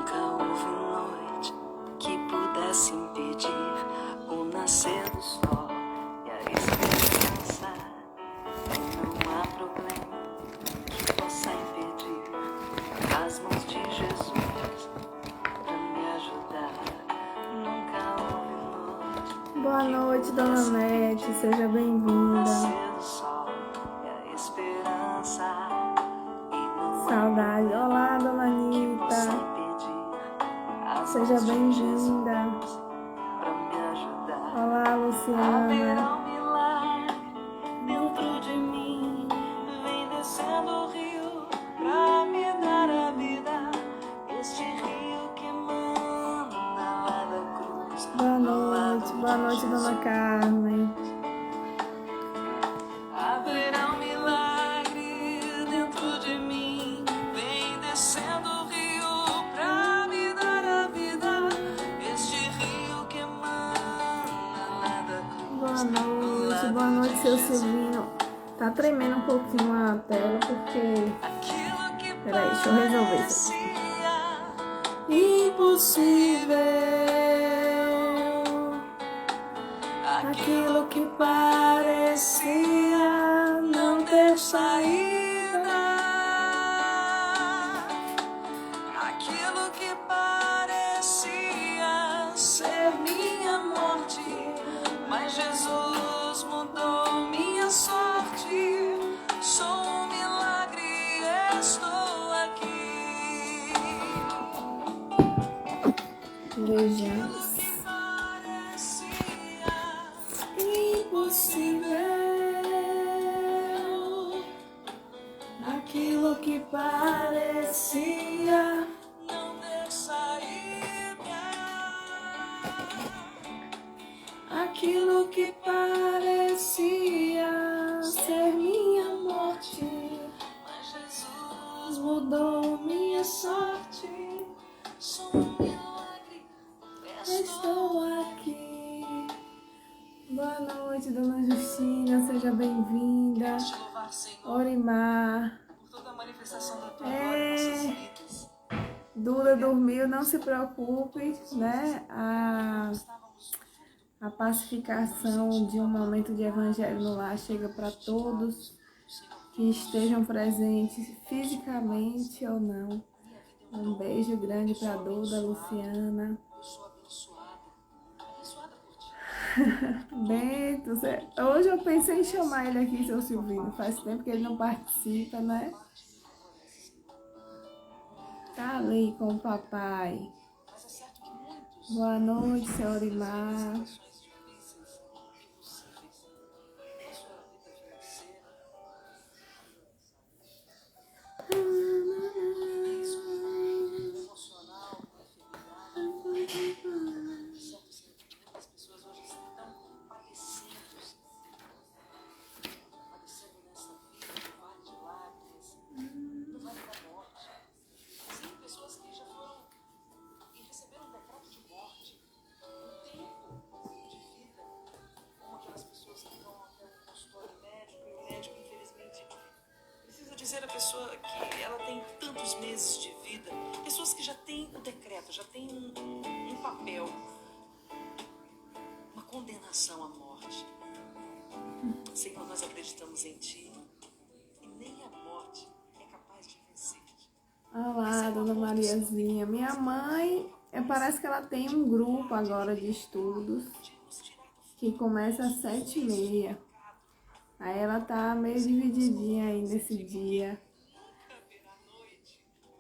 Nunca houve noite que pudesse impedir o nascer do sol e a esperança. Não há problema que possa impedir as mãos de Jesus pra me ajudar. Nunca houve noite. Boa noite, Dona Nete, seja bem-vinda. Nascer do sol e a esperança. Saudade. Olá, Dona Anitta, seja bem-vinda. Olá, Luciana. Haverá um milagre dentro de mim, vem descendo o rio pra me dar a vida. Este rio que emana lá da cruz. Boa noite, Dona Carmen. Haverá um milagre dentro de mim, vem descendo o rio pra me dar a vida. Este rio que emana lá da cruz. Boa noite, seu Silvinho. Tá tremendo um pouquinho a tela porque... Peraí, deixa eu resolver isso. Impossível, aquilo que parecia não ter saída, aquilo que parecia ser minha morte, mas Jesus mudou minha sorte. Sou um milagre, estou aqui. Vejamos. Impossível, aquilo que parecia não ter saída, aquilo que parecia ser minha morte, mas Jesus mudou minha sorte. Sou um milagre, estou aqui. Boa noite, Dona Justina, seja bem-vinda. Orimar. Por toda a manifestação da tua glória em nossas vidas. Duda dormiu, não se preocupe, né? A pacificação de um momento de evangelho no lar chega para todos que estejam presentes fisicamente ou não. Um beijo grande para Duda, Luciana. Eu sou abençoada por ti. Bento, hoje eu pensei em chamar ele aqui, seu Silvino. Faz tempo que ele não participa, né? Tá ali com o papai. Boa noite, seu Orimar. Dizer a pessoa que ela tem tantos meses de vida, pessoas que já têm o decreto, já têm um papel, uma condenação à morte. Senhor, nós acreditamos em Ti e nem a morte é capaz de vencer-te. Olá, Dona Mariazinha. Minha mãe, parece que ela tem um grupo agora de estudos que começa às 7h30. Aí ela tá meio divididinha aí nesse dia.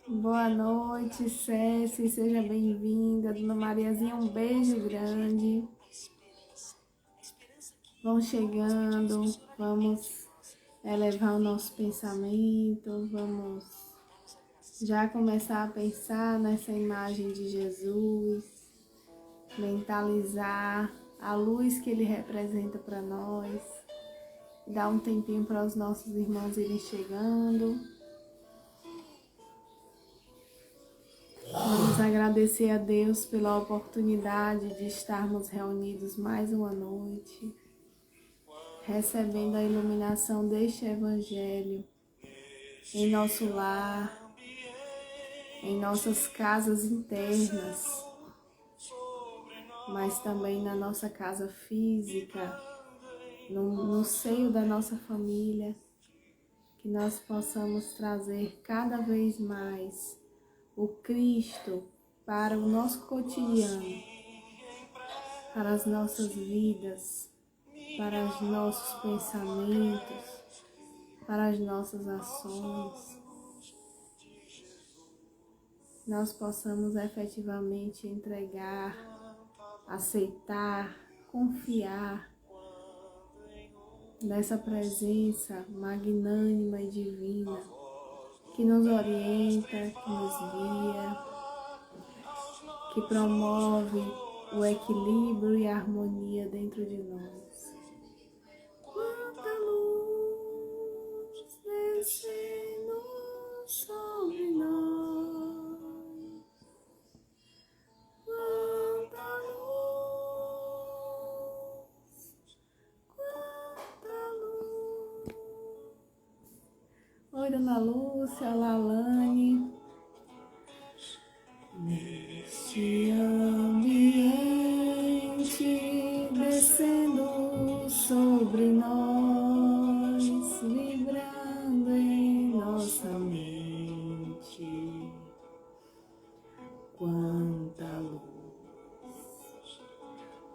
Boa noite, Céci, seja bem-vinda. Dona Mariazinha, um beijo grande. Vão chegando, vamos elevar o nosso pensamento, vamos já começar a pensar nessa imagem de Jesus, mentalizar a luz que ele representa para nós. Dá um tempinho para os nossos irmãos irem chegando. Vamos agradecer a Deus pela oportunidade de estarmos reunidos mais uma noite, recebendo a iluminação deste Evangelho em nosso lar, em nossas casas internas, mas também na nossa casa física, no seio da nossa família, que nós possamos trazer cada vez mais o Cristo para o nosso cotidiano, para as nossas vidas, para os nossos pensamentos, para as nossas ações. Nós possamos efetivamente entregar, aceitar, confiar nessa presença magnânima e divina que nos orienta, que nos guia, que promove o equilíbrio e a harmonia dentro de nós. Quanta luz descendo sobre nós, quanta luz. Oi, Dona Lúcia, olá, Alane. Neste ambiente descendo sobre nós, vibrando em nossa mente, quanta luz,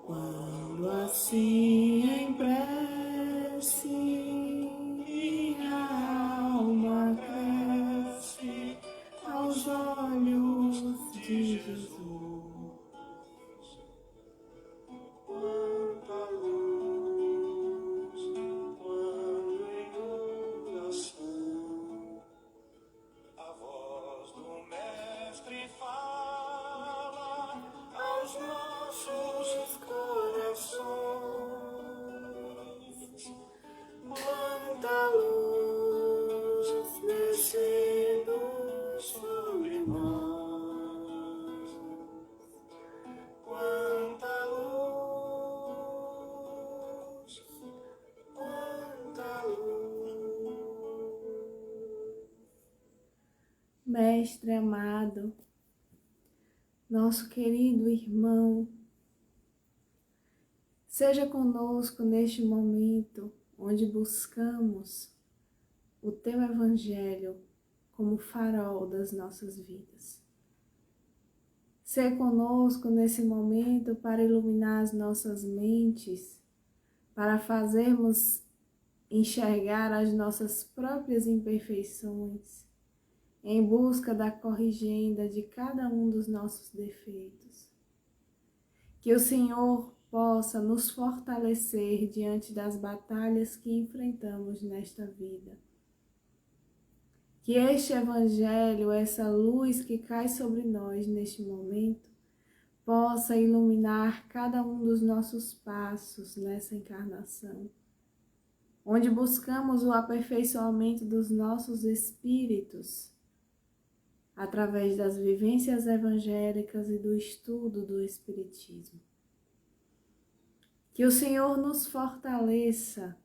quando assim em prece minha alma cresce aos olhos de Jesus. Quanta luz, quando em oração a voz do Mestre fala aos nossos corações. Quanta luz descendo sobre nós, quanta luz, quanta luz. Mestre amado, nosso querido irmão, seja conosco neste momento onde buscamos o Teu Evangelho como farol das nossas vidas. Seja conosco nesse momento para iluminar as nossas mentes, para fazermos enxergar as nossas próprias imperfeições, em busca da corrigenda de cada um dos nossos defeitos. Que o Senhor possa nos fortalecer diante das batalhas que enfrentamos nesta vida. Que este Evangelho, essa luz que cai sobre nós neste momento, possa iluminar cada um dos nossos passos nessa encarnação, onde buscamos o aperfeiçoamento dos nossos espíritos, através das vivências evangélicas e do estudo do Espiritismo. Que o Senhor nos fortaleça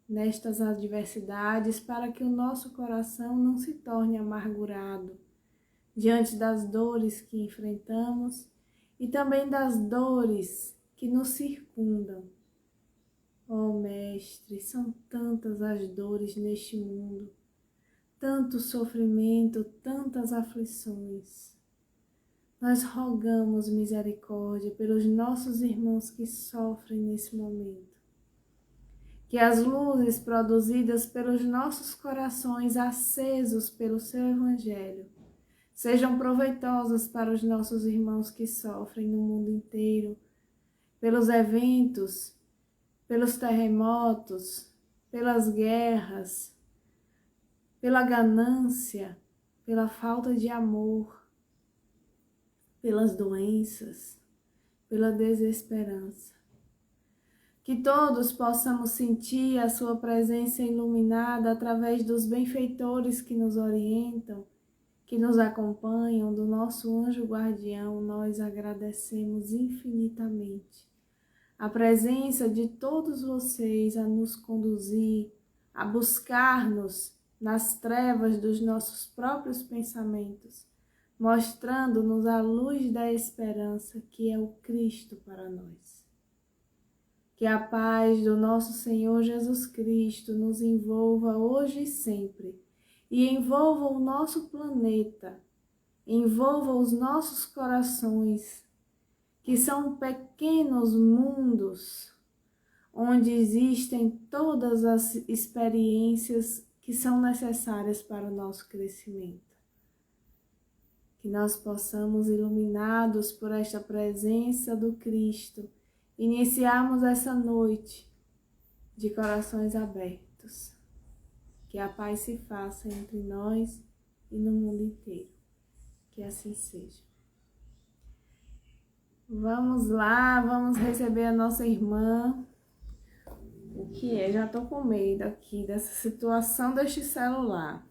nestas adversidades para que o nosso coração não se torne amargurado diante das dores que enfrentamos e também das dores que nos circundam. Oh Mestre, são tantas as dores neste mundo, tanto sofrimento, tantas aflições. Nós rogamos misericórdia pelos nossos irmãos que sofrem nesse momento. Que as luzes produzidas pelos nossos corações acesos pelo Seu Evangelho sejam proveitosas para os nossos irmãos que sofrem no mundo inteiro, pelos eventos, pelos terremotos, pelas guerras, pela ganância, pela falta de amor, pelas doenças, pela desesperança. Que todos possamos sentir a Sua presença iluminada através dos benfeitores que nos orientam, que nos acompanham, do nosso anjo guardião. Nós agradecemos infinitamente a presença de todos vocês a nos conduzir, a buscar-nos nas trevas dos nossos próprios pensamentos, mostrando-nos a luz da esperança que é o Cristo para nós. Que a paz do nosso Senhor Jesus Cristo nos envolva hoje e sempre, e envolva o nosso planeta, envolva os nossos corações, que são pequenos mundos onde existem todas as experiências que são necessárias para o nosso crescimento. Que nós possamos, iluminados por esta presença do Cristo, iniciarmos essa noite de corações abertos. Que a paz se faça entre nós e no mundo inteiro. Que assim seja. Vamos lá, vamos receber a nossa irmã. O que é? Já estou com medo aqui dessa situação deste celular.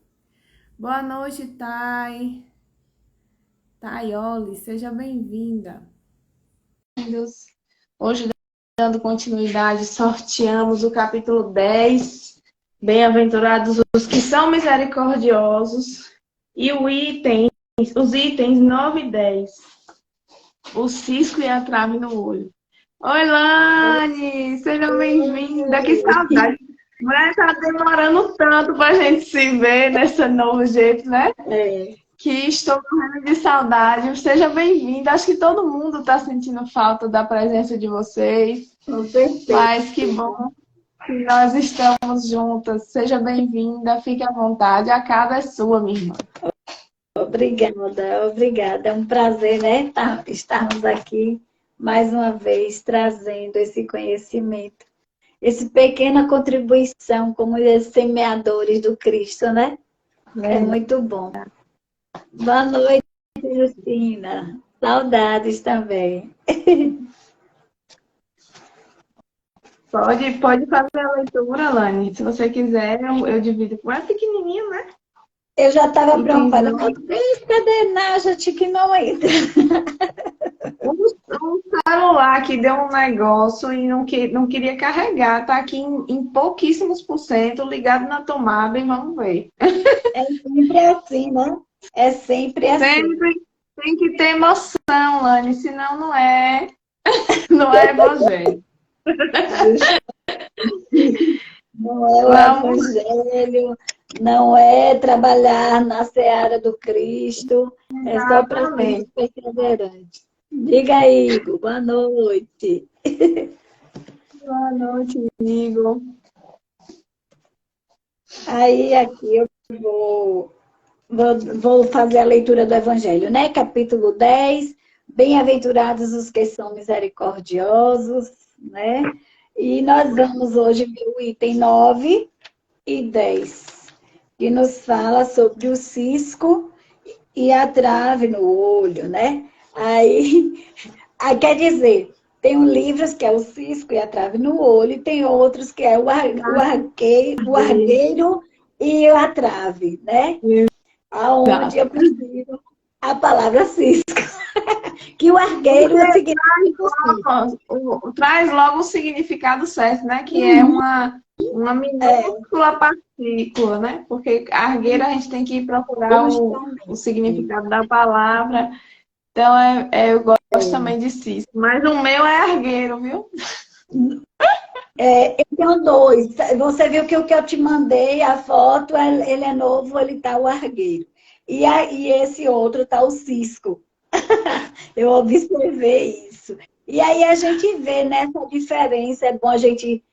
Boa noite, Thay. Thaioli, seja bem-vinda. Hoje, dando continuidade, sorteamos o capítulo 10. Bem-aventurados os que são misericordiosos. E os itens 9 e 10. O cisco e a trave no olho. Oi, Lani! Seja bem-vinda! Que saudade! Mas tá demorando tanto pra gente se ver nesse novo jeito, né? Que estou morrendo de saudade. Seja bem-vinda. Acho que todo mundo está sentindo falta da presença de vocês. Com certeza. Mas que bom que nós estamos juntas. Seja bem-vinda, fique à vontade. A casa é sua, minha irmã. Obrigada, obrigada. É um prazer, né, estarmos aqui mais uma vez trazendo esse conhecimento, essa pequena contribuição como semeadores do Cristo, né? É muito bom. Boa noite, Justina. Saudades também. Pode fazer a leitura, Lani. Se você quiser, eu divido com ela. É pequenininho, né? Eu já estava preocupada. Cadê Nájati que não entra? Um celular que deu um negócio e não queria carregar. Tá aqui em pouquíssimos % ligado na tomada e vamos ver. É sempre assim, né? É sempre assim. Sempre tem que ter emoção, Lani, senão não é evangelho. Não é o evangelho, não é trabalhar na seara do Cristo, é só para ser perseverante. Diga aí, Igor, boa noite. Boa noite, Igor. Aí aqui eu vou fazer a leitura do Evangelho, né? Capítulo 10, bem-aventurados os que são misericordiosos, né? E nós vamos hoje ver o item 9 e 10, que nos fala sobre o cisco e a trave no olho, né? Aí quer dizer, tem livros que é o cisco e a trave no olho, e tem outros que é o argueiro e a trave, né? Aonde eu prefiro a palavra cisco. Que o argueiro traz logo o significado certo, né? Que é uma minúscula partícula, né? Porque argueiro a gente tem que procurar o significado da palavra. Então, eu gosto também de cisco. Mas o meu é argueiro, viu? Eu tenho 2. Você viu que o que eu te mandei, a foto, ele é novo, ele tá o argueiro. E esse outro tá o cisco. Eu observei isso. E aí a gente vê nessa diferença, é bom a gente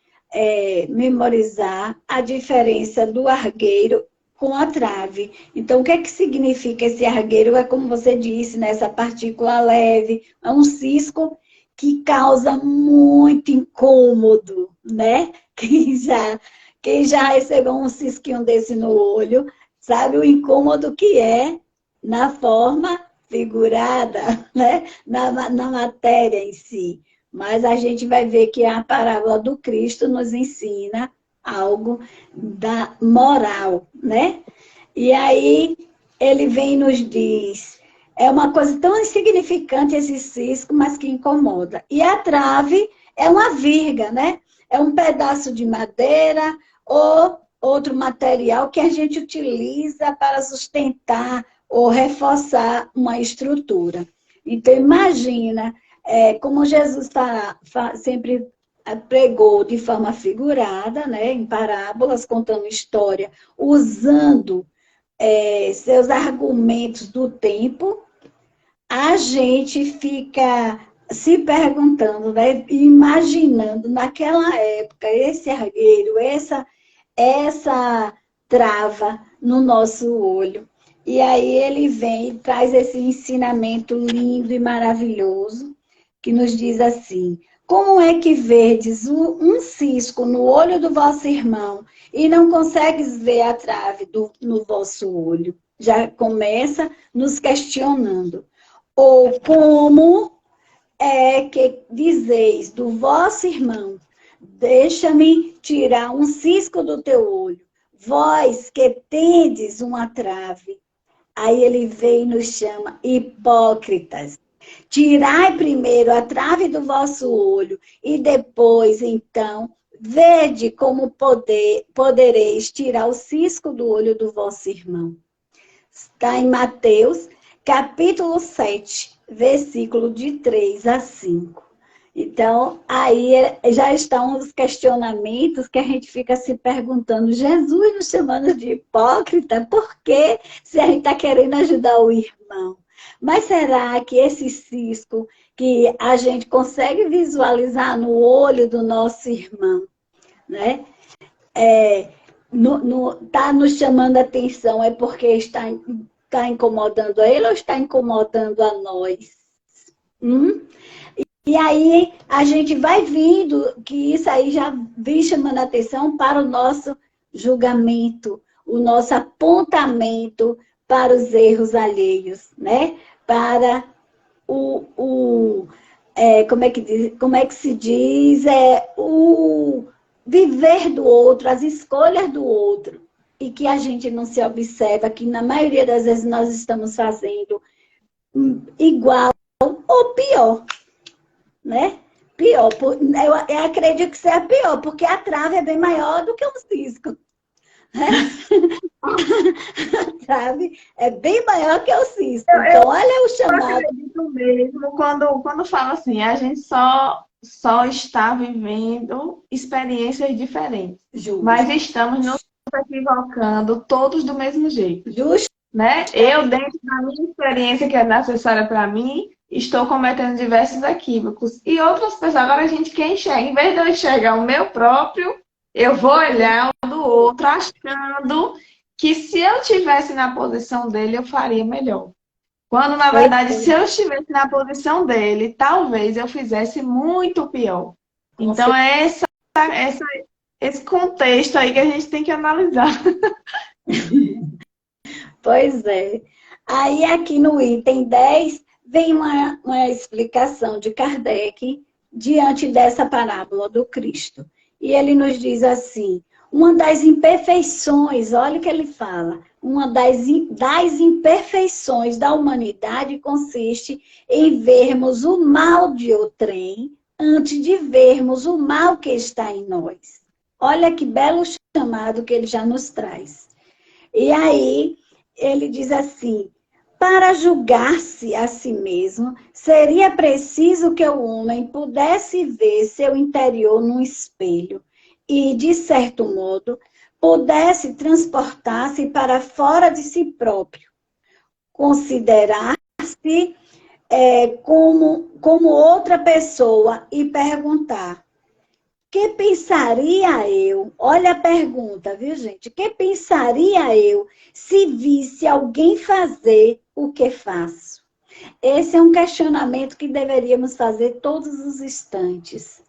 memorizar a diferença do argueiro com a trave. Então, o que é que significa esse argueiro? É como você disse, nessa partícula leve, é um cisco que causa muito incômodo, né? Quem já recebeu um cisquinho desse no olho, sabe o incômodo que é na forma figurada, né? Na matéria em si. Mas a gente vai ver que a parábola do Cristo nos ensina algo da moral, né? E aí ele vem e nos diz, é uma coisa tão insignificante esse cisco, mas que incomoda. E a trave é uma virga, né? É um pedaço de madeira ou outro material que a gente utiliza para sustentar ou reforçar uma estrutura. Então, imagina, como Jesus sempre pregou de forma figurada, né, em parábolas, contando história, usando seus argumentos do tempo, a gente fica se perguntando, né, imaginando naquela época esse argueiro, essa trava no nosso olho. E aí ele vem e traz esse ensinamento lindo e maravilhoso, que nos diz assim: como é que verdes um cisco no olho do vosso irmão e não consegues ver a trave no vosso olho? Já começa nos questionando. Ou como é que dizeis do vosso irmão: deixa-me tirar um cisco do teu olho, vós que tendes uma trave. Aí ele vem e nos chama hipócritas. Tirai primeiro a trave do vosso olho e depois, então, vede como podereis tirar o cisco do olho do vosso irmão. Está em Mateus, capítulo 7, versículo de 3 a 5. Então, aí já estão os questionamentos que a gente fica se perguntando: Jesus nos chamando de hipócrita, por quê? Se a gente está querendo ajudar o irmão. Mas será que esse cisco que a gente consegue visualizar no olho do nosso irmão, né? Tá nos chamando a atenção, é porque está incomodando a ele ou está incomodando a nós? E aí a gente vai vindo, que isso aí já vem chamando a atenção para o nosso julgamento, o nosso apontamento para os erros alheios, né? Para como é que se diz? O viver do outro, as escolhas do outro. E que a gente não se observa, que na maioria das vezes nós estamos fazendo igual ou pior, né? Pior. Eu acredito que seja pior, porque a trave é bem maior do que um cisco. A trave é bem maior que o cisco. Então, olha o chamado. Eu acredito mesmo quando fala assim, a gente só está vivendo experiências diferentes. Justo. Mas estamos nos equivocando todos do mesmo jeito. Justo. Né? Eu, dentro da minha experiência que é necessária para mim, estou cometendo diversos equívocos. E outras pessoas, agora a gente quer enxergar. Em vez de eu enxergar o meu próprio, eu vou olhar o do outro, achando que se eu estivesse na posição dele, eu faria melhor. Quando, na verdade, se eu estivesse na posição dele, talvez eu fizesse muito pior. Então, é esse contexto aí que a gente tem que analisar. Pois é. Aí, aqui no item 10, vem uma explicação de Kardec diante dessa parábola do Cristo. E ele nos diz assim: uma das imperfeições, olha o que ele fala, uma das imperfeições da humanidade consiste em vermos o mal de outrem antes de vermos o mal que está em nós. Olha que belo chamado que ele já nos traz. E aí, ele diz assim: para julgar-se a si mesmo, seria preciso que o homem pudesse ver seu interior num espelho e, de certo modo, pudesse transportar-se para fora de si próprio, considerar-se como outra pessoa e perguntar: que pensaria eu? Olha a pergunta, viu, gente? Que pensaria eu se visse alguém fazer o que faço? Esse é um questionamento que deveríamos fazer todos os instantes,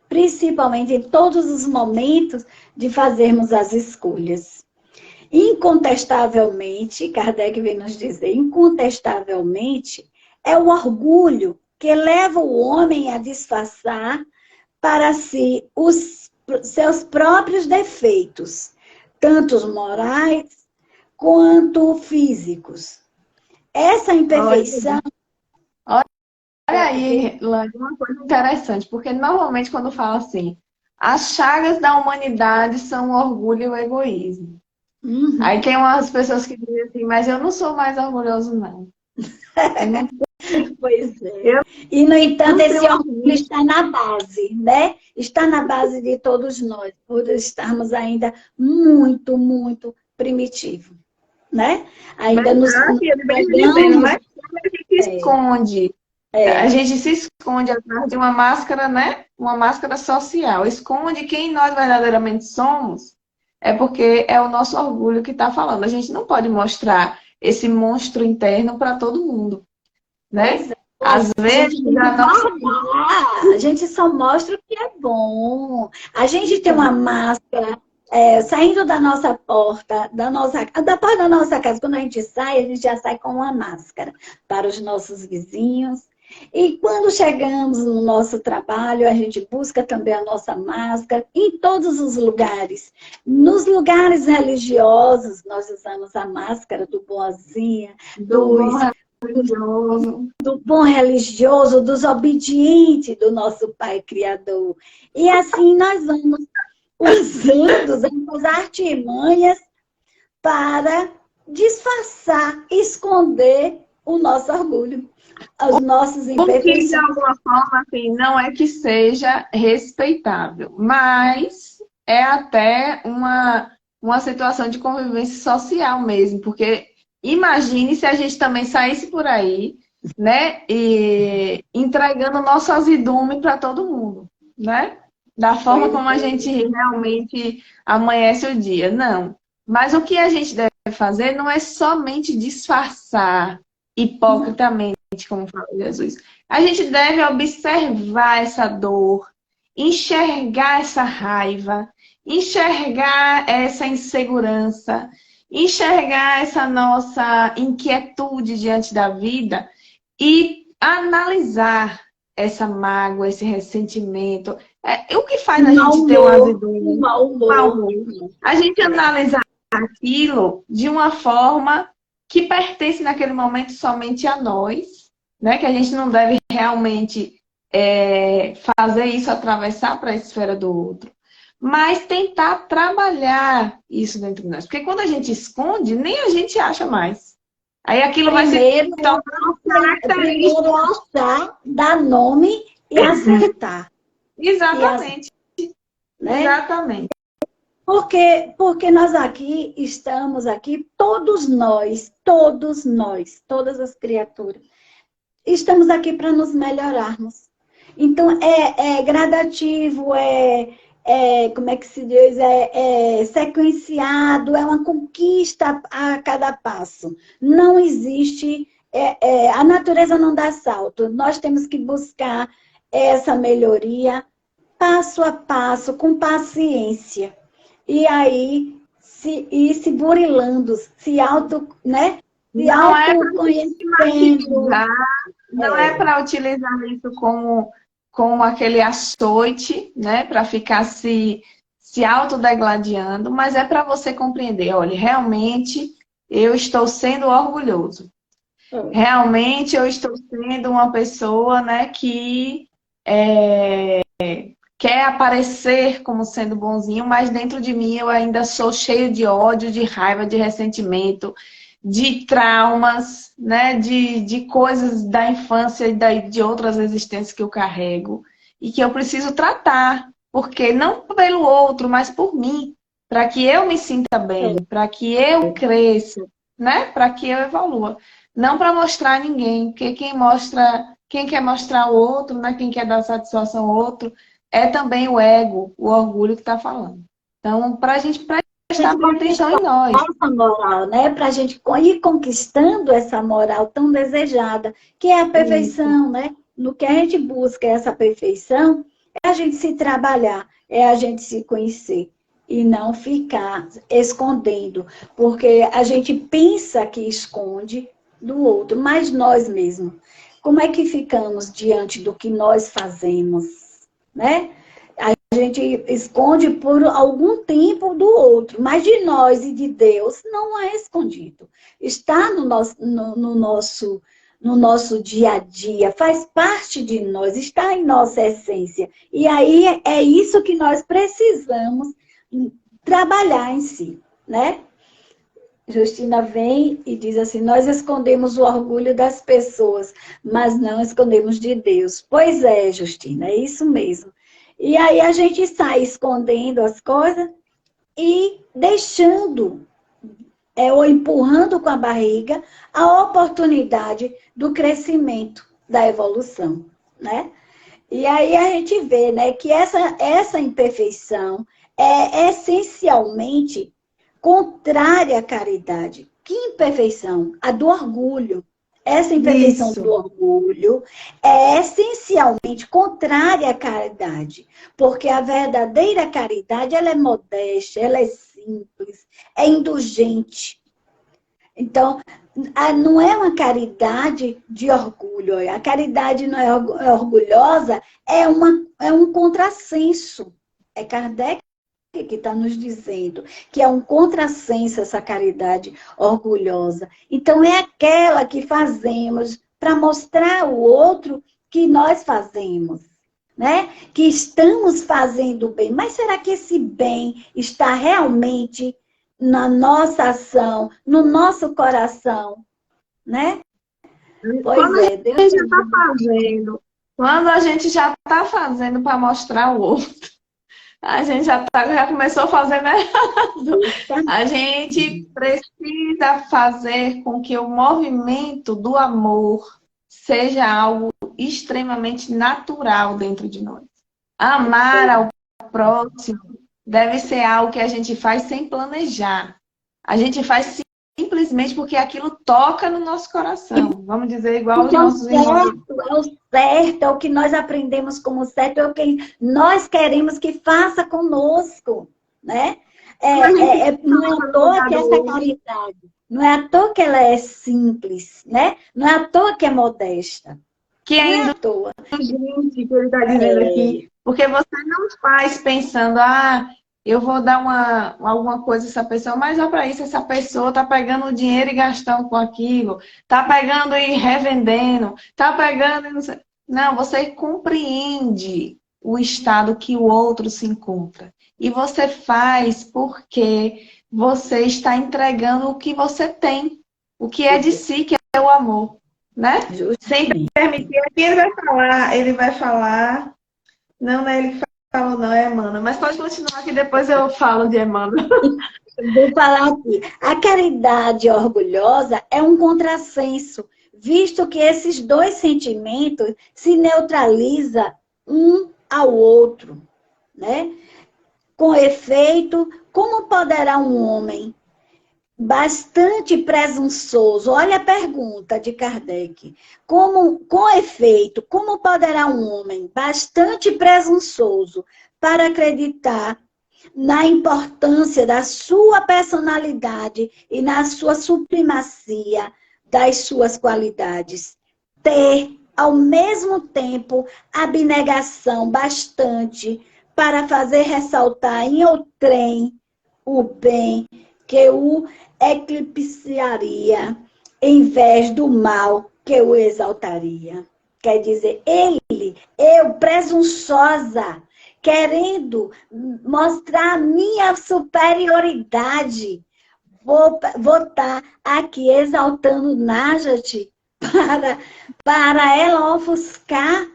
principalmente em todos os momentos de fazermos as escolhas. Incontestavelmente, Kardec vem nos dizer, incontestavelmente, é o orgulho que leva o homem a disfarçar para si os seus próprios defeitos, tanto morais quanto físicos. Essa imperfeição... Olha aí, Lani, uma coisa interessante, porque normalmente quando fala assim, as chagas da humanidade são o orgulho e o egoísmo. Uhum. Aí tem umas pessoas que dizem assim, mas eu não sou mais orgulhoso, não. Eu não, Pois é. eu E, no entanto, não tenho esse orgulho orgulho. está na base, né? Está na base de todos nós, por estarmos ainda muito, muito primitivo, né? Ainda nos Verdade, ele vem dizendo, pegamos. né? Como a gente se esconde. A gente se esconde atrás de uma máscara, né? Uma máscara social. Esconde quem nós verdadeiramente somos. É porque é o nosso orgulho que está falando. A gente não pode mostrar esse monstro interno para todo mundo, Pois né? é. Às A gente vezes, tem que a nossa... guardar, a gente só mostra o que é bom. A gente tem uma máscara, saindo da nossa porta, da porta da nossa casa, quando a gente sai, a gente já sai com uma máscara para os nossos vizinhos. E quando chegamos no nosso trabalho, a gente busca também a nossa máscara em todos os lugares. Nos lugares religiosos, nós usamos a máscara do boazinha, do bom dos religioso. do bom religioso, dos obedientes do nosso Pai Criador. E assim nós vamos usando essas artimanhas para disfarçar, esconder o nosso orgulho, as nossas O que, de imperfeições. alguma forma, assim, não é que seja respeitável, mas é até uma situação de convivência social mesmo, porque imagine se a gente também saísse por aí, né, e entregando o nosso azedume para todo mundo, né? Da forma Pois como a gente realmente amanhece o dia. Não. Mas o que a gente deve fazer não é somente disfarçar hipocritamente, como fala Jesus. A gente deve observar essa dor, enxergar essa raiva, enxergar essa insegurança, enxergar essa nossa inquietude diante da vida e analisar essa mágoa, esse ressentimento. O que faz a mau gente ter um humor, um azedume, mau um mau humor. humor? A gente analisar aquilo de uma forma que pertence naquele momento somente a nós, né? Que a gente não deve realmente fazer isso atravessar para a esfera do outro, mas tentar trabalhar isso dentro de nós. Porque quando a gente esconde, nem a gente acha mais. Aí aquilo vai se Primeiro, tornar característica. primeiro achar, dar nome e acertar. E, Exatamente, né? exatamente. Porque nós aqui estamos aqui, todos nós, todas as criaturas, estamos aqui para nos melhorarmos. Então, é gradativo, como é que se diz, é sequenciado, é uma conquista a cada passo. Não existe, a natureza não dá salto. Nós temos que buscar essa melhoria passo a passo, com paciência. E aí, se burilando, né? Se Não é para autoconhecendo. utilizar, não é para utilizar isso como aquele açoite, né? Para ficar se autodegladiando, mas é para você compreender, olha, realmente eu estou sendo orgulhoso. Realmente eu estou sendo uma pessoa, né, que quer aparecer como sendo bonzinho, mas dentro de mim eu ainda sou cheio de ódio, de raiva, de ressentimento, de traumas, né, de coisas da infância e de outras existências que eu carrego e que eu preciso tratar, porque não pelo outro, mas por mim, para que eu me sinta bem, para que eu cresça, né, para que eu evolua. Não para mostrar a ninguém, porque quem quer mostrar o outro, né, quem quer dar satisfação ao outro, é também o ego, o orgulho que está falando. Então, para a gente A gente prestar vai atenção em nós. essa moral, né? Para a gente ir conquistando essa moral tão desejada, que é a Isso. perfeição, né? No que a gente busca essa perfeição, é a gente se trabalhar, é a gente se conhecer e não ficar escondendo, porque a gente pensa que esconde do outro, mas nós mesmos, como é que ficamos diante do que nós fazemos, né? A gente esconde por algum tempo do outro, mas de nós e de Deus não é escondido. Está no nosso dia a dia, faz parte de nós, está em nossa essência. E aí é isso que nós precisamos trabalhar em si, né? Justina vem e diz assim: nós escondemos o orgulho das pessoas, mas não escondemos de Deus. Pois é, Justina, é isso mesmo. E aí a gente sai escondendo as coisas e deixando, ou empurrando com a barriga, a oportunidade do crescimento, da evolução, né? E aí a gente vê, né, que essa imperfeição é essencialmente contrária à caridade. Que imperfeição? A do orgulho. Essa imperfeição Isso. do orgulho é essencialmente contrária à caridade, porque a verdadeira caridade, ela é modesta, ela é simples, é indulgente. Então, não é uma caridade de orgulho. A caridade não é orgulhosa, é um contrassenso. É Kardec que está nos dizendo que é um contrassenso essa caridade orgulhosa. Então, é aquela que fazemos para mostrar ao outro que nós fazemos, né? Que estamos fazendo bem. Mas será que esse bem está realmente na nossa ação, no nosso coração, né? Pois Quando a é, Deus gente já está fazendo, quando a gente já está fazendo para mostrar o outro, a gente já começou fazendo errado. A gente precisa fazer com que o movimento do amor seja algo extremamente natural dentro de nós. Amar ao próximo deve ser algo que a gente faz sem planejar. A gente faz simplesmente porque aquilo toca no nosso coração. Vamos dizer igual os nossos irmãos. É o certo, é o que nós aprendemos como certo, é o que nós queremos que faça conosco, né? Não é à toa que essa caridade, não é à toa que ela é simples, né? Não é à toa que é modesta. Que Não é é à toa. indulgente, que ele está dizendo aqui. Porque você não faz pensando, eu vou dar alguma coisa a essa pessoa, mas olha para isso, essa pessoa está pegando o dinheiro e gastando com aquilo, está pegando e revendendo, está pegando e não sei. Não, você compreende o estado que o outro se encontra. E você faz porque você está entregando o que você tem, o que é de si, que é o amor, né? Sem permitir. Aqui ele vai falar. Não é ele que falou, não, é Emmanuel. Mas pode continuar que depois eu falo de Emmanuel. Vou falar aqui. A caridade orgulhosa é um contrassenso, visto que esses dois sentimentos se neutralizam um ao outro, né? Com efeito, como poderá um homem bastante presunçoso, olha a pergunta de Kardec, com efeito, como poderá um homem bastante presunçoso para acreditar na importância da sua personalidade e na sua supremacia das suas qualidades, ter, ao mesmo tempo, abnegação bastante para fazer ressaltar em outrem o bem que o eclipsaria, em vez do mal que o exaltaria. Quer dizer, eu presunçosa, querendo mostrar a minha superioridade, vou estar aqui exaltando Najat para ela ofuscar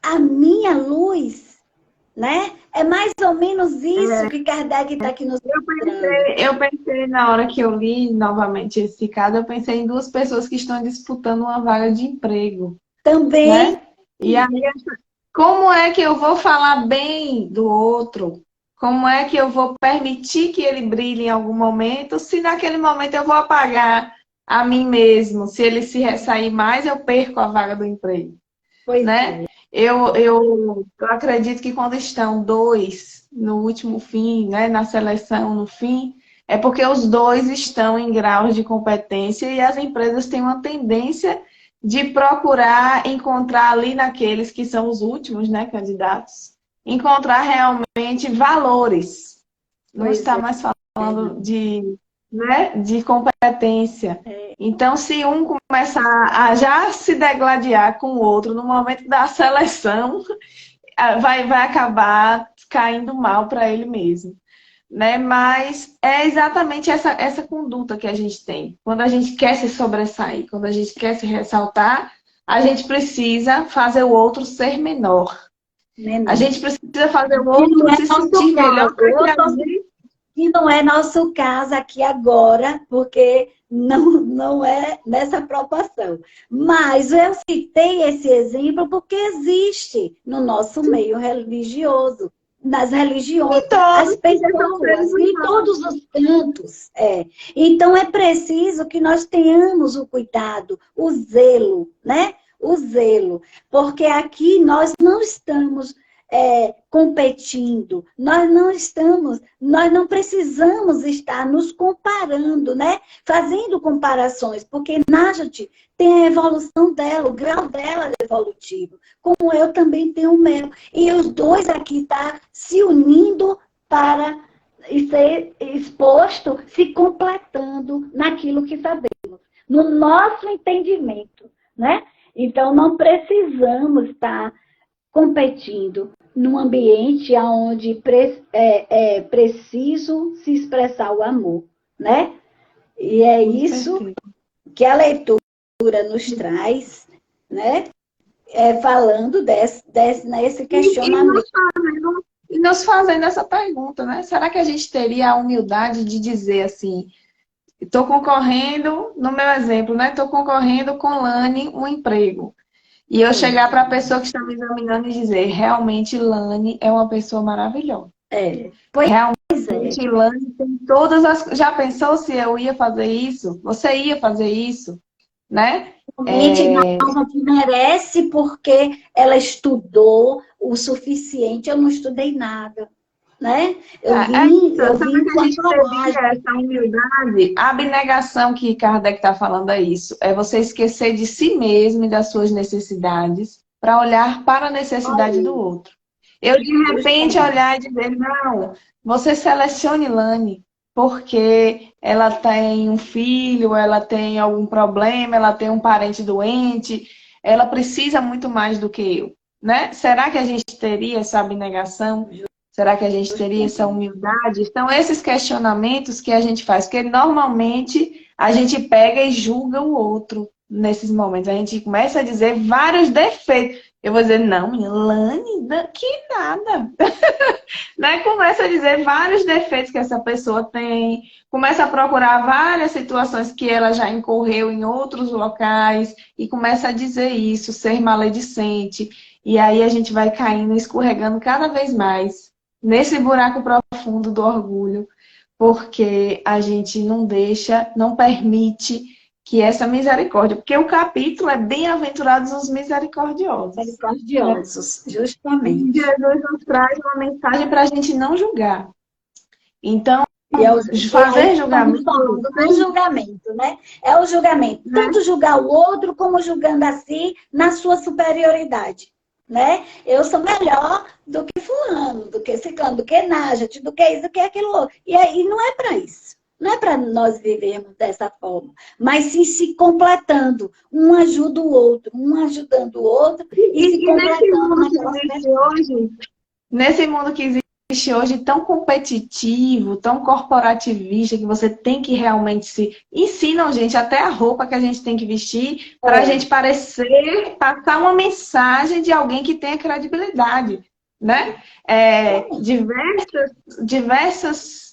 a minha luz, né? É mais ou menos isso que Kardec está aqui nos mostrando. Eu pensei na hora que eu li novamente esse caso, eu pensei em duas pessoas que estão disputando uma vaga de emprego. Também. Né? E aí, como é que eu vou falar bem do outro? Como é que eu vou permitir que ele brilhe em algum momento, se naquele momento eu vou apagar a mim mesmo? Se ele se ressair mais, eu perco a vaga do emprego. Pois né? Eu acredito que quando estão dois no último fim, né, na seleção no fim, é porque os dois estão em graus de competência e as empresas têm uma tendência de procurar encontrar ali naqueles que são os últimos, né, candidatos, encontrar realmente valores. Não está mais falando de competência. Então, se um começar a já se degladiar com o outro no momento da seleção, vai acabar caindo mal para ele mesmo. né? Mas é exatamente essa conduta que a gente tem. Quando a gente quer se sobressair, quando a gente quer se ressaltar, a gente precisa fazer o outro ser menor. A menor. gente precisa fazer o E não outro é se nosso sentir melhor caso. para que a gente... E não é nosso caso aqui agora, porque não é nessa proporção. Mas eu citei esse exemplo porque existe no nosso meio religioso, nas religiões, E todos, as porque são seres pessoas, em humanos. todos os cantos. Então é preciso que nós tenhamos o cuidado, o zelo, né? O zelo, porque aqui nós não estamos competindo, nós não precisamos estar nos comparando, né? Fazendo comparações, porque Najat tem a evolução dela, o grau dela é evolutivo, como eu também tenho o meu. E os dois aqui estão se unindo para ser exposto, se completando naquilo que sabemos, no nosso entendimento, né? Então, não precisamos estar competindo num ambiente onde é preciso se expressar o amor, né? E é isso que a leitura nos traz, né? Falando nesse questionamento. E nos fazendo essa pergunta, né? Será que a gente teria a humildade de dizer assim, estou concorrendo, no meu exemplo, né? Estou concorrendo com Lani um emprego. E eu chegar para a pessoa que está me examinando e dizer, realmente Lani é uma pessoa maravilhosa. Pois Realmente Lani tem todas as... Já pensou se eu ia fazer isso? Você ia fazer isso? Né? Realmente não merece porque ela estudou o suficiente, eu não estudei nada. Né? Eu vim que a gente teria essa humildade? A abnegação que Kardec está falando é isso. É você esquecer de si mesmo e das suas necessidades para olhar para a necessidade do outro. Eu, de repente, olhar e dizer, não, você selecione Lani, porque ela tem um filho, ela tem algum problema, ela tem um parente doente, ela precisa muito mais do que eu. Né? Será que a gente teria essa abnegação? Será que a gente teria essa humildade? São esses questionamentos que a gente faz, porque normalmente a gente pega e julga o outro nesses momentos. A gente começa a dizer vários defeitos. Eu vou dizer, não, minha Lani, que nada. Né? Começa a dizer vários defeitos que essa pessoa tem, começa a procurar várias situações que ela já incorreu em outros locais e começa a dizer isso, ser maledicente. E aí a gente vai caindo, escorregando cada vez mais nesse buraco profundo do orgulho, porque a gente não deixa, não permite que essa misericórdia, porque o capítulo é bem-aventurados os misericordiosos. Misericordiosos, justamente. Jesus nos traz uma mensagem para a gente não julgar. Então, fazer julgamento. O julgamento, né? É o julgamento. Tanto julgar o outro, como julgando a si na sua superioridade. Né? Eu sou melhor do que fulano, do que ciclano, do que Najat, do que isso, do que aquilo outro. E aí não é para isso. Não é para nós vivermos dessa forma, mas sim se completando. Um ajuda o outro, um ajudando o outro e se completando naquelas pessoas. Nesse mundo que existe hoje tão competitivo, tão corporativista, que você tem que realmente se... Ensinam, gente, até a roupa que a gente tem que vestir para a gente parecer, passar uma mensagem de alguém que tenha credibilidade, né? Diversas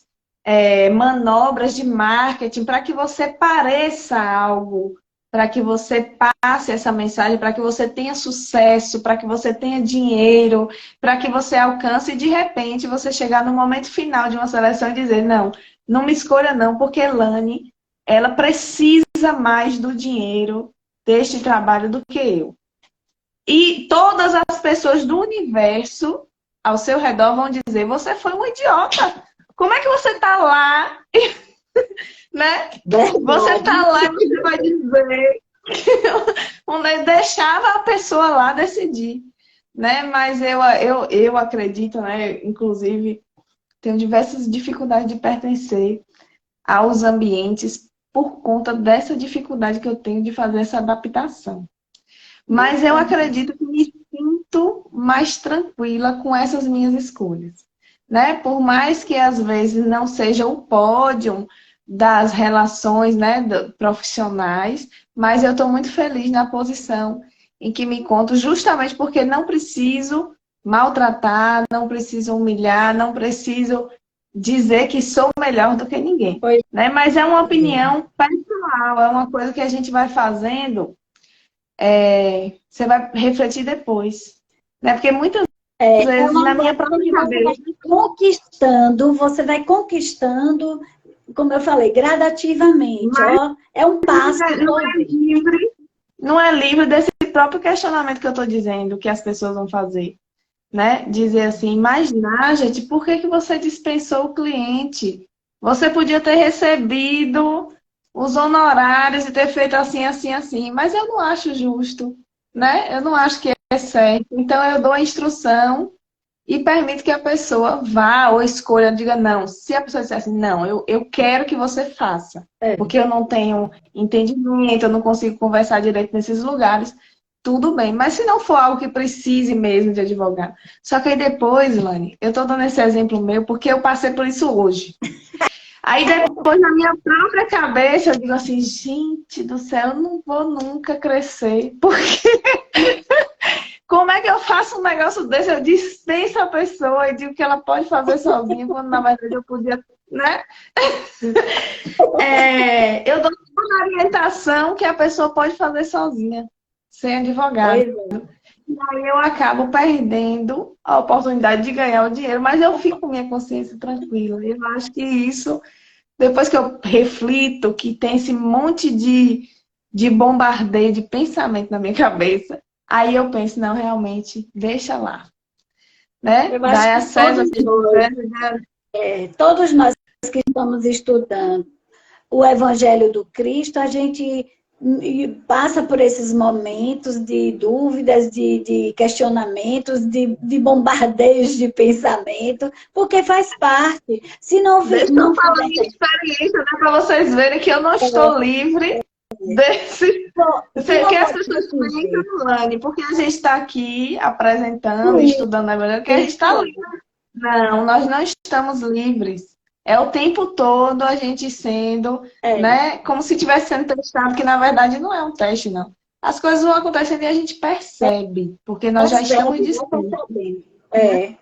manobras de marketing para que você pareça algo, para que você passe essa mensagem, para que você tenha sucesso, para que você tenha dinheiro, para que você alcance e de repente você chegar no momento final de uma seleção e dizer, não, não me escolha não, porque Lani, ela precisa mais do dinheiro deste trabalho do que eu. E todas as pessoas do universo ao seu redor vão dizer, você foi um idiota. Como é que você está lá? Né? Você está lá e você vai dizer deixava a pessoa lá decidir, né? Mas eu acredito, né? Inclusive, tenho diversas dificuldades de pertencer aos ambientes por conta dessa dificuldade que eu tenho de fazer essa adaptação. Mas eu acredito que me sinto mais tranquila com essas minhas escolhas. né? Por mais que às vezes não seja o pódio das relações, né, profissionais, mas eu estou muito feliz na posição em que me encontro, justamente porque não preciso maltratar, não preciso humilhar, não preciso dizer que sou melhor do que ninguém, Pois né? Mas é uma é. opinião pessoal, é uma coisa que a gente vai fazendo, você vai refletir depois, né? Porque muitas É vezes uma na minha coisa própria que cabeça, você vai conquistando, como eu falei, gradativamente, mas ó, é um passo não por é vez. livre, não é livre desse próprio questionamento que eu estou dizendo, que as pessoas vão fazer, né? Dizer assim, mas Nájate, por que que você dispensou o cliente? Você podia ter recebido os honorários e ter feito assim, assim, assim, mas eu não acho justo, né? Eu não acho que é certo. Então eu dou a instrução e permito que a pessoa vá ou escolha, diga não. Se a pessoa disser assim, não, eu quero que você faça, É, porque eu não tenho entendimento, eu não consigo conversar direito nesses lugares, tudo bem. Mas se não for algo que precise mesmo de advogado. Só que aí depois, Lani, eu estou dando esse exemplo meu porque eu passei por isso hoje. Aí depois, na minha própria cabeça, eu digo assim, gente do céu, eu não vou nunca crescer, porque como é que eu faço um negócio desse? Eu dispenso a pessoa e digo que ela pode fazer sozinha, quando na verdade eu podia, né? Eu dou uma orientação que a pessoa pode fazer sozinha, sem advogado. pois é. E aí eu acabo perdendo a oportunidade de ganhar o dinheiro, mas eu fico com minha consciência tranquila. E eu acho que isso, depois que eu reflito, que tem esse monte de bombardeio de pensamento na minha cabeça, aí eu penso, não, realmente, deixa lá, né? Eu acho Dá a que César o que é de César. todos nós que estamos estudando o Evangelho do Cristo, a gente passa por esses momentos de dúvidas, de questionamentos, de bombardeios de pensamento, porque faz parte. Se não, Deixa eu não falar fizer. minha experiência, né, para vocês verem que eu não estou livre desse. Se Que não as for pessoas desse pensam, jeito, Lani, porque a gente está aqui apresentando, isso, estudando na verdade, que a gente está isso, livre. Não, nós não estamos livres. É o tempo todo a gente sendo, é, né, como se estivesse sendo testado, que na verdade não é um teste, não. As coisas vão acontecendo e a gente percebe, porque nós já estamos percebe, vai dispostos, percebendo. né?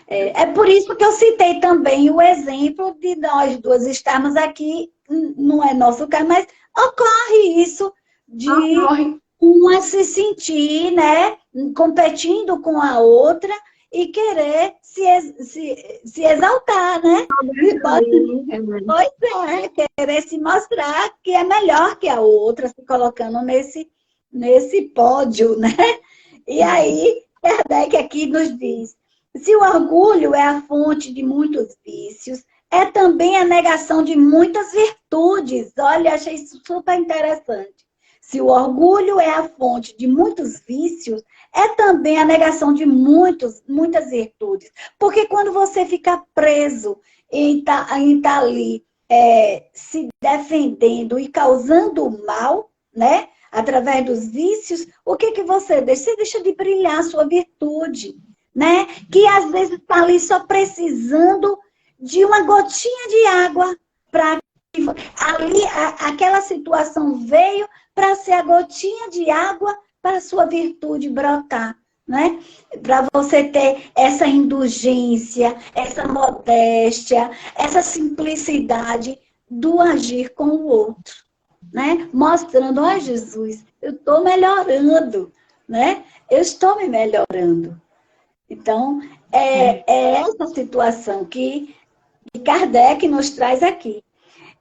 É por isso que eu citei também o exemplo de nós duas estarmos aqui, não é nosso caso, mas ocorre isso de Ocorre. uma se sentir, né, competindo com a outra e querer se exaltar, né? Pois querer se mostrar que é melhor que a outra, se colocando nesse pódio, né? E aí, Kardec aqui nos diz: se o orgulho é a fonte de muitos vícios, é também a negação de muitas virtudes. Olha, achei isso super interessante. Se o orgulho é a fonte de muitos vícios, é também a negação de muitas virtudes. Porque quando você fica preso em estar ali se defendendo e causando mal, né? Através dos vícios, o que você deixa? Você deixa de brilhar a sua virtude, né? Que às vezes está ali só precisando de uma gotinha de água para ali aquela situação veio para ser a gotinha de água para a sua virtude brotar, né? Para você ter essa indulgência, essa modéstia, essa simplicidade do agir com o outro, né? Mostrando, ó Jesus, eu estou melhorando, né? Eu estou me melhorando. Então, é essa situação que Kardec nos traz aqui.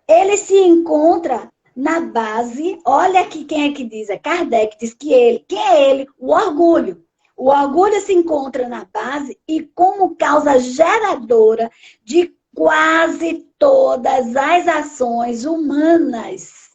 Ele se encontra na base, olha aqui quem é que diz, é Kardec, diz que ele, quem é ele? O orgulho. O orgulho se encontra na base e como causa geradora de quase todas as ações humanas.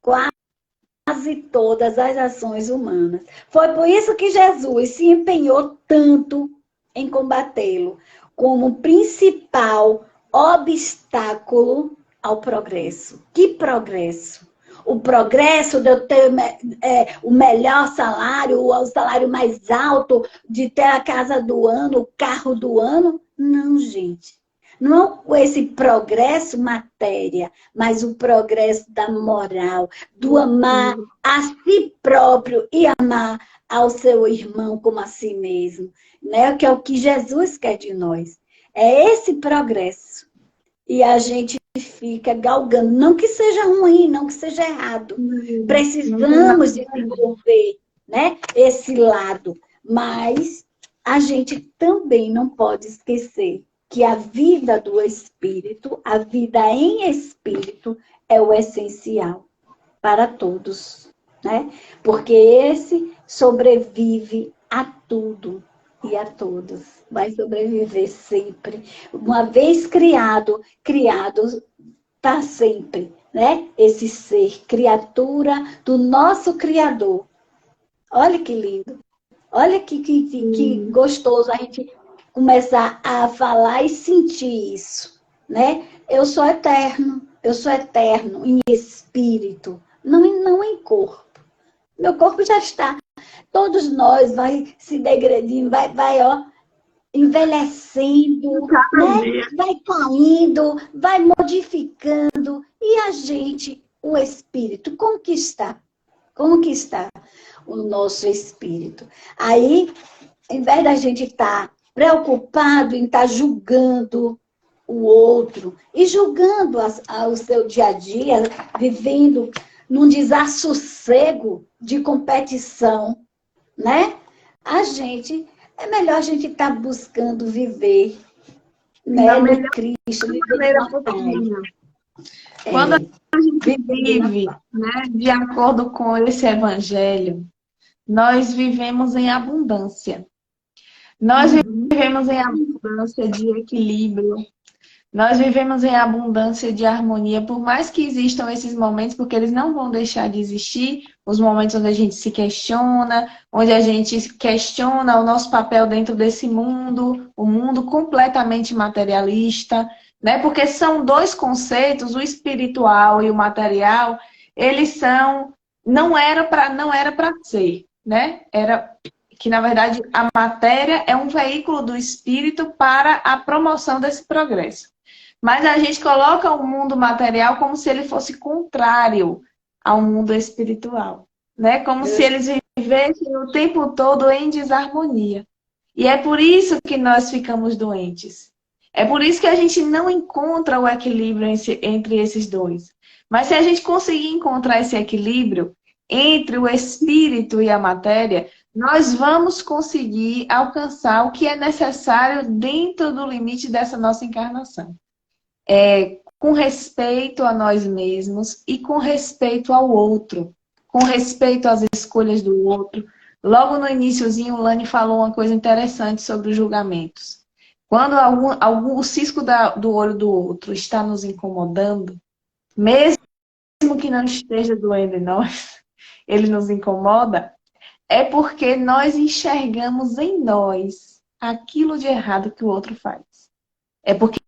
Quase todas as ações humanas. Foi por isso que Jesus se empenhou tanto em combatê-lo como principal obstáculo ao progresso. Que progresso? o progresso de eu ter o melhor salário, o salário mais alto, de ter a casa do ano, o carro do ano. Não, gente. Não esse progresso matéria, mas o progresso da moral, do amar a si próprio e amar ao seu irmão como a si mesmo, né? Que é o que Jesus quer de nós. É esse progresso. E a gente fica galgando. Não que seja ruim, não que seja errado. Precisamos desenvolver, né, esse lado. Mas a gente também não pode esquecer que a vida do espírito, a vida em espírito, é o essencial para todos, né? Porque esse sobrevive a tudo e a todos. Vai sobreviver sempre. Uma vez criado para sempre, né? Esse ser, criatura do nosso Criador. Olha que lindo. Olha que gostoso a gente começar a falar e sentir isso, né? Eu sou eterno em espírito, não em corpo. Meu corpo já está. Todos nós vai se degredindo, vai envelhecendo, né? Vai caindo, vai modificando. E a gente, o espírito, como que está? Como que está o nosso espírito? Aí, em vez da gente estar preocupado em estar julgando o outro e julgando o seu dia a dia, vivendo num desassossego de competição, né? É melhor a gente estar buscando viver, né, no Cristo, viver na paz. Quando a gente vive, né, de acordo com esse evangelho, nós vivemos em abundância. Nós vivemos em abundância de equilíbrio. Nós vivemos em abundância de harmonia, por mais que existam esses momentos, porque eles não vão deixar de existir, os momentos onde a gente se questiona, onde a gente questiona o nosso papel dentro desse mundo, o mundo completamente materialista, né? Porque são dois conceitos, o espiritual e o material, eles são, não era para ser, né? Era que, na verdade, a matéria é um veículo do espírito para a promoção desse progresso. Mas a gente coloca o mundo material como se ele fosse contrário ao mundo espiritual, né? Como se eles vivessem o tempo todo em desarmonia. E é por isso que nós ficamos doentes. É por isso que a gente não encontra o equilíbrio entre esses dois. Mas se a gente conseguir encontrar esse equilíbrio entre o espírito e a matéria, nós vamos conseguir alcançar o que é necessário dentro do limite dessa nossa encarnação. Com respeito a nós mesmos e com respeito ao outro, com respeito às escolhas do outro. Logo no iniciozinho, o Lani falou uma coisa interessante sobre os julgamentos. Quando o cisco do olho do outro está nos incomodando, mesmo que não esteja doendo em nós, ele nos incomoda, é porque nós enxergamos em nós aquilo de errado que o outro faz. É porque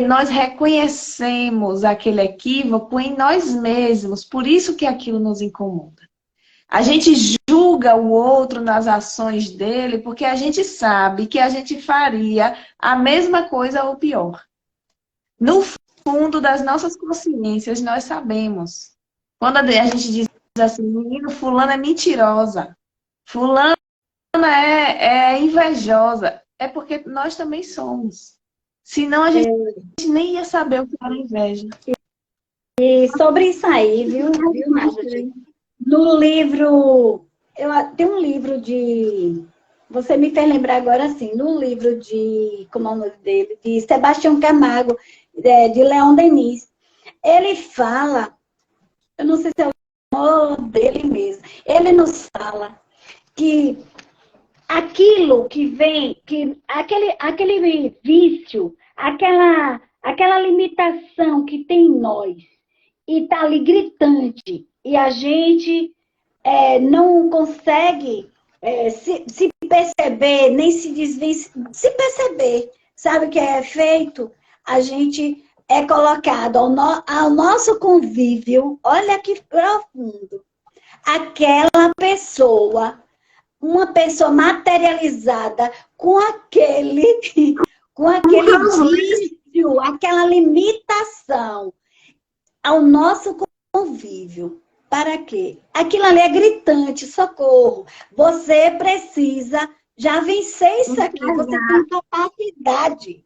nós reconhecemos aquele equívoco em nós mesmos, por isso que aquilo nos incomoda. A gente julga o outro nas ações dele porque a gente sabe que a gente faria a mesma coisa ou pior. No fundo das nossas consciências, nós sabemos. Quando a gente diz assim, menino, fulana é mentirosa, fulana é invejosa, é porque nós também somos. Senão a gente nem ia saber o que era inveja. E sobre isso aí, viu, Nádia? No livro, tem um livro de... Você me fez lembrar agora, assim, no livro de... Como é o nome dele? De Sebastião Camargo, de Leon Denis. Ele fala... Eu não sei se é o nome dele mesmo. Ele nos fala que aquilo que vem, aquele vício, aquela limitação que tem em nós, e está ali gritante, e a gente não consegue se perceber, nem se perceber, sabe o que é feito? A gente é colocado ao nosso convívio, olha que profundo, aquela pessoa, uma pessoa materializada com aquele vício, aquela limitação ao nosso convívio. Para quê? Aquilo ali é gritante, socorro. Você precisa já vencer isso aqui. Você tem capacidade,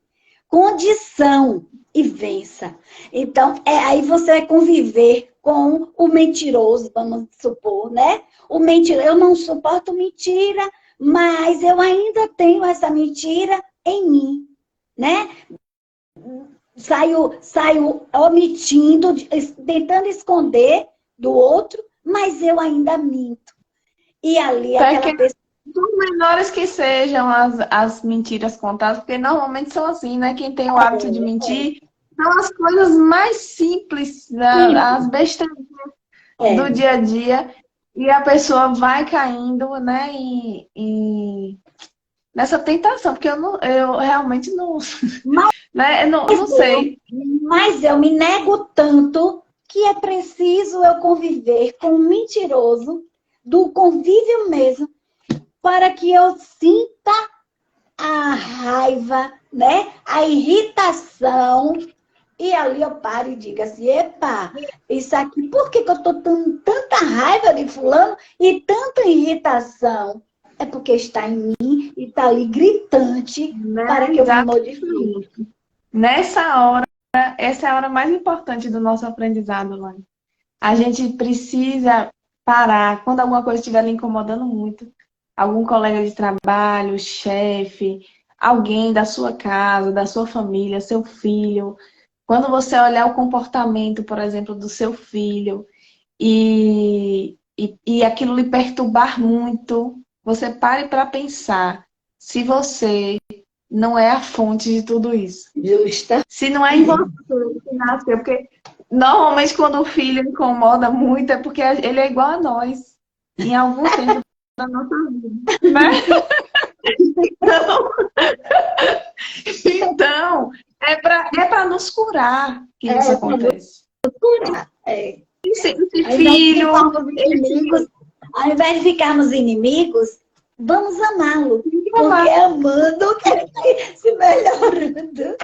condição e vença. Então, aí você vai conviver com o mentiroso, vamos supor, né? O mentiroso, eu não suporto mentira, mas eu ainda tenho essa mentira em mim, né? Saio omitindo, tentando esconder do outro, mas eu ainda minto. E ali aquela pessoa... Por menores que sejam as mentiras contadas, porque normalmente são assim, né? Quem tem o hábito de mentir são as coisas mais simples, as besteiras do dia a dia, e a pessoa vai caindo, né, nessa tentação, porque eu realmente não, né, não sei. Mas eu me nego tanto que é preciso eu conviver com um mentiroso, do convívio mesmo, para que eu sinta a raiva, né? A irritação, e ali eu paro e digo assim, epa, isso aqui, por que eu estou tendo tanta raiva de fulano e tanta irritação? É porque está em mim e está ali gritante para que eu me modifique. Nessa hora, essa é a hora mais importante do nosso aprendizado, Lani. A gente precisa parar, quando alguma coisa estiver lhe incomodando muito, algum colega de trabalho, chefe, alguém da sua casa, da sua família, seu filho. Quando você olhar o comportamento, por exemplo, do seu filho e aquilo lhe perturbar muito, você pare para pensar se você não é a fonte de tudo isso. Justa. Se não é em você que nasceu, porque normalmente quando o filho incomoda muito é porque ele é igual a nós, em algum tempo da nossa vida, né? Então é para nos curar que isso acontece. Esse filho... Ao invés de ficarmos inimigos, vamos amá-lo. Porque amando que ele se melhorando.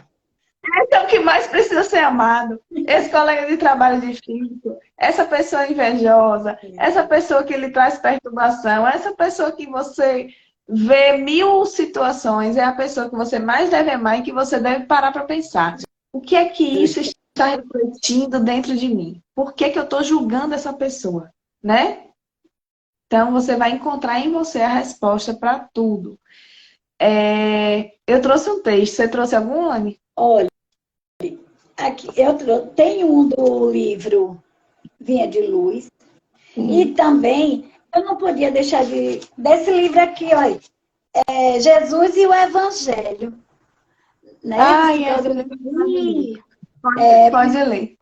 Esse é o que mais precisa ser amado. Esse colega de trabalho difícil, essa pessoa invejosa, essa pessoa que lhe traz perturbação, essa pessoa que você vê 1000 situações, é a pessoa que você mais deve amar e que você deve parar para pensar. O que é que isso está refletindo dentro de mim? Por que eu estou julgando essa pessoa? Né? Então, você vai encontrar em você a resposta para tudo. Eu trouxe um texto. Você trouxe algum, Anne? Olha, aqui tenho um do livro Vinha de Luz. E também, eu não podia deixar desse livro aqui, olha. Jesus e o Evangelho. Né? Pode ler.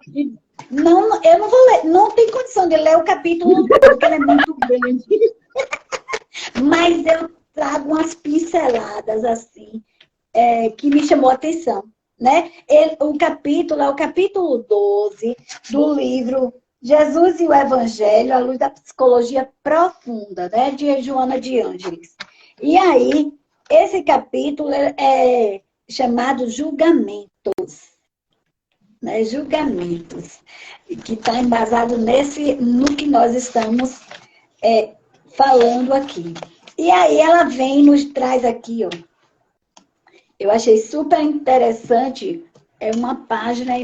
Não, eu não vou ler, não tenho condição de ler o capítulo, porque ele é muito grande. Mas eu trago umas pinceladas, assim, que me chamou a atenção. Né? O capítulo é o capítulo 12 do livro Jesus e o Evangelho, à luz da psicologia profunda, né? De Joana de Ângeles. E aí, esse capítulo é chamado Julgamentos. Né, julgamentos, que está embasado no que nós estamos falando aqui. E aí ela nos traz aqui, ó. Eu achei super interessante, é 1,5 páginas.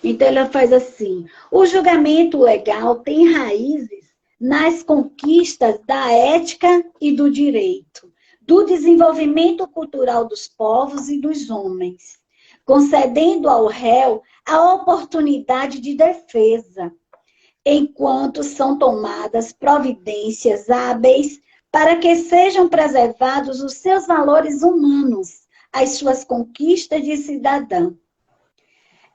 Então ela faz assim: o julgamento legal tem raízes nas conquistas da ética e do direito, do desenvolvimento cultural dos povos e dos homens, concedendo ao réu a oportunidade de defesa, enquanto são tomadas providências hábeis para que sejam preservados os seus valores humanos, as suas conquistas de cidadão.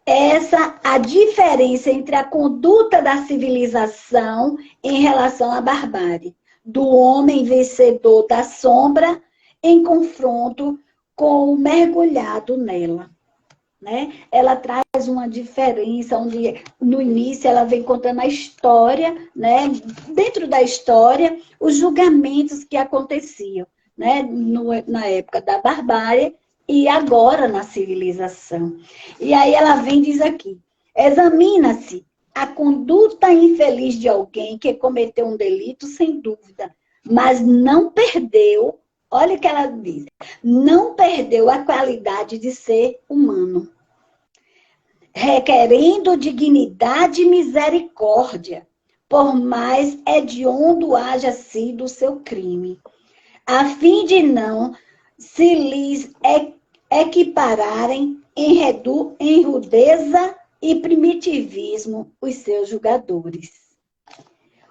Essa a diferença entre a conduta da civilização em relação à barbárie, do homem vencedor da sombra em confronto com o mergulhado nela. né? Ela traz uma diferença, onde no início ela vem contando a história, né? Dentro da história, os julgamentos que aconteciam, né? Na época da barbárie e agora na civilização. E aí ela vem e diz aqui, examina-se a conduta infeliz de alguém que cometeu um delito, sem dúvida, mas não perdeu, olha o que ela diz, não perdeu a qualidade de ser humano, requerendo dignidade e misericórdia, por mais hediondo haja sido o seu crime, a fim de não se lhes equipararem em rudeza e primitivismo os seus julgadores.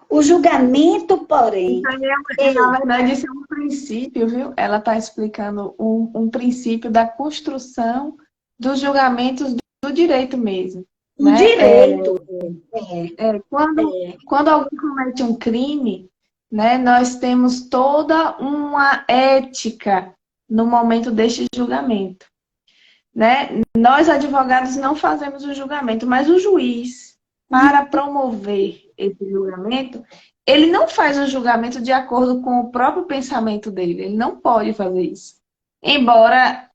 O julgamento, porém... Na verdade, isso é um princípio, viu? Ela está explicando um princípio da construção dos julgamentos do direito mesmo. O Né? direito. Quando alguém comete um crime, né, nós temos toda uma ética no momento deste julgamento. Né? Nós, advogados, não fazemos o julgamento, mas o juiz, para promover esse julgamento, ele não faz o julgamento de acordo com o próprio pensamento dele. Ele não pode fazer isso. Embora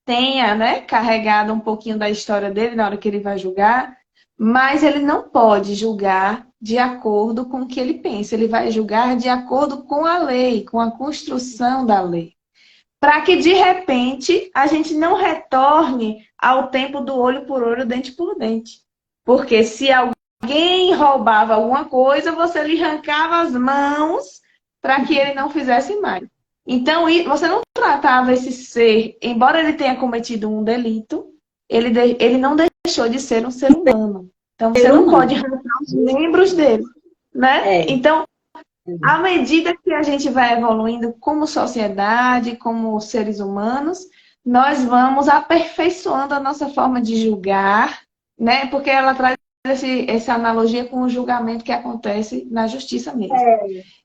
tenha, né, carregado um pouquinho da história dele na hora que ele vai julgar, mas ele não pode julgar de acordo com o que ele pensa. Ele vai julgar de acordo com a lei, com a construção da lei. Para que, de repente, a gente não retorne ao tempo do olho por olho, dente por dente. Porque se alguém roubava alguma coisa, você lhe arrancava as mãos para que ele não fizesse mais. Então, você não tratava esse ser, embora ele tenha cometido um delito, ele não deixou de ser um ser humano. Então, você não pode arrancar os membros dele. Né? Então, à medida que a gente vai evoluindo como sociedade, como seres humanos, nós vamos aperfeiçoando a nossa forma de julgar, né? Porque ela traz essa analogia com o julgamento que acontece na justiça mesmo.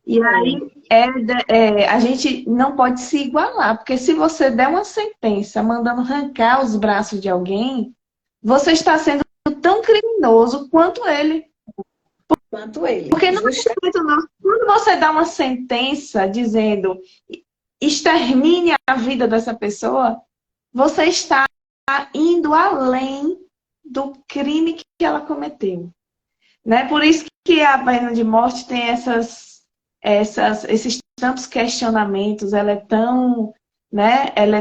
E aí, a gente não pode se igualar, porque se você der uma sentença mandando arrancar os braços de alguém, você está sendo tão criminoso quanto ele. Porque no respeito nosso, quando você dá uma sentença dizendo extermine a vida dessa pessoa, você está indo além do crime que ela cometeu. Né? Por isso que a pena de morte tem esses tantos questionamentos, ela é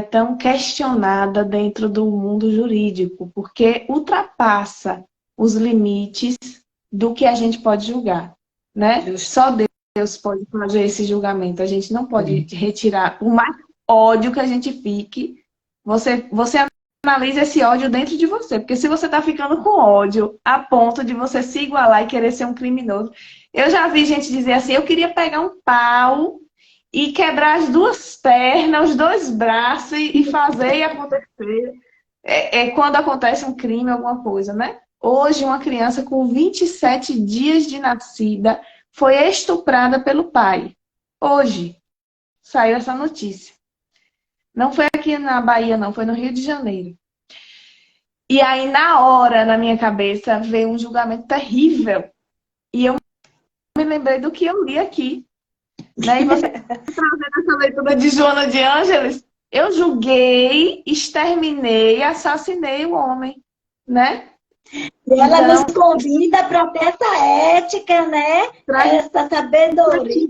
tão questionada dentro do mundo jurídico, porque ultrapassa os limites do que a gente pode julgar, né? Só Deus pode fazer esse julgamento. A gente não pode retirar, por mais ódio que a gente fique, você analisa esse ódio dentro de você. Porque se você está ficando com ódio a ponto de você se igualar e querer ser um criminoso... Eu já vi gente dizer assim, eu queria pegar um pau e quebrar as duas pernas, os dois braços e fazer e acontecer. Quando acontece um crime, alguma coisa, né? Hoje, uma criança com 27 dias de nascida foi estuprada pelo pai. Hoje, saiu essa notícia. Não foi aqui na Bahia, não. Foi no Rio de Janeiro. E aí, na hora, na minha cabeça, veio um julgamento terrível. E eu me lembrei do que eu li aqui. Né? E você trazendo essa leitura de Joana de Ângeles, eu julguei, exterminei, assassinei o homem. Né? E ela nos convida para ter essa ética, né? Essa sabedoria.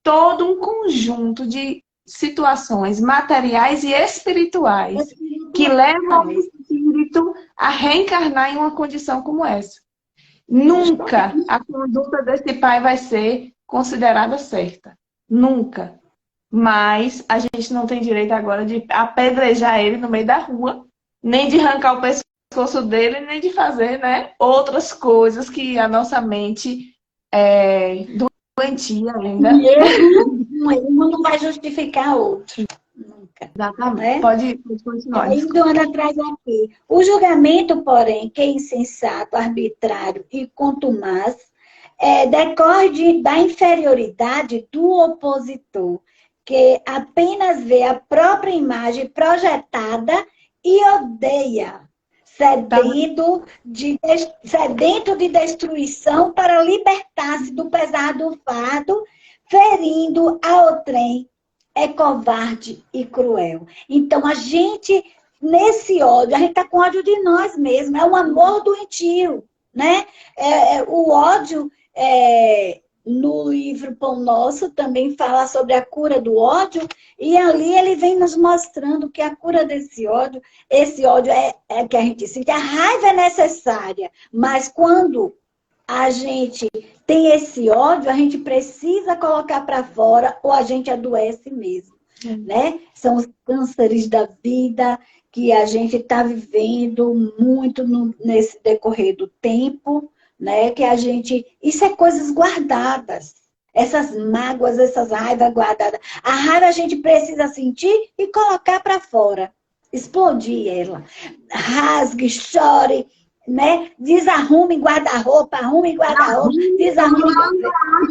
Todo um conjunto de situações materiais e espirituais que levam o espírito a reencarnar em uma condição como essa. Nunca a conduta desse pai vai ser considerada certa. Nunca. Mas a gente não tem direito agora de apedrejar ele no meio da rua, nem de arrancar o pescoço dele, nem de fazer, né, outras coisas que a nossa mente é doentia ainda. Um não vai justificar outro. Nunca. Exatamente. Né? Pode continuar. Aí Joana traz aqui. O julgamento, porém, que é insensato, arbitrário e contumaz, decorre da inferioridade do opositor, que apenas vê a própria imagem projetada e odeia, sedento de destruição para libertar-se do pesado fardo, ferindo a outrem, é covarde e cruel. Então, a gente, nesse ódio, a gente está com ódio de nós mesmos, é um amor doentio, né? O ódio, no livro Pão Nosso, também fala sobre a cura do ódio, e ali ele vem nos mostrando que a cura desse ódio, esse ódio é que a gente sente, a raiva é necessária, mas quando a gente tem esse ódio, a gente precisa colocar para fora ou a gente adoece mesmo, né? São os cânceres da vida que a gente está vivendo muito nesse decorrer do tempo, né? Que a gente... Isso é coisas guardadas. Essas mágoas, essas raivas guardadas. A raiva a gente precisa sentir e colocar para fora. Explodir ela. Rasgue, chore, né? Desarrume guarda-roupa, arrume guarda-roupa, desarrume.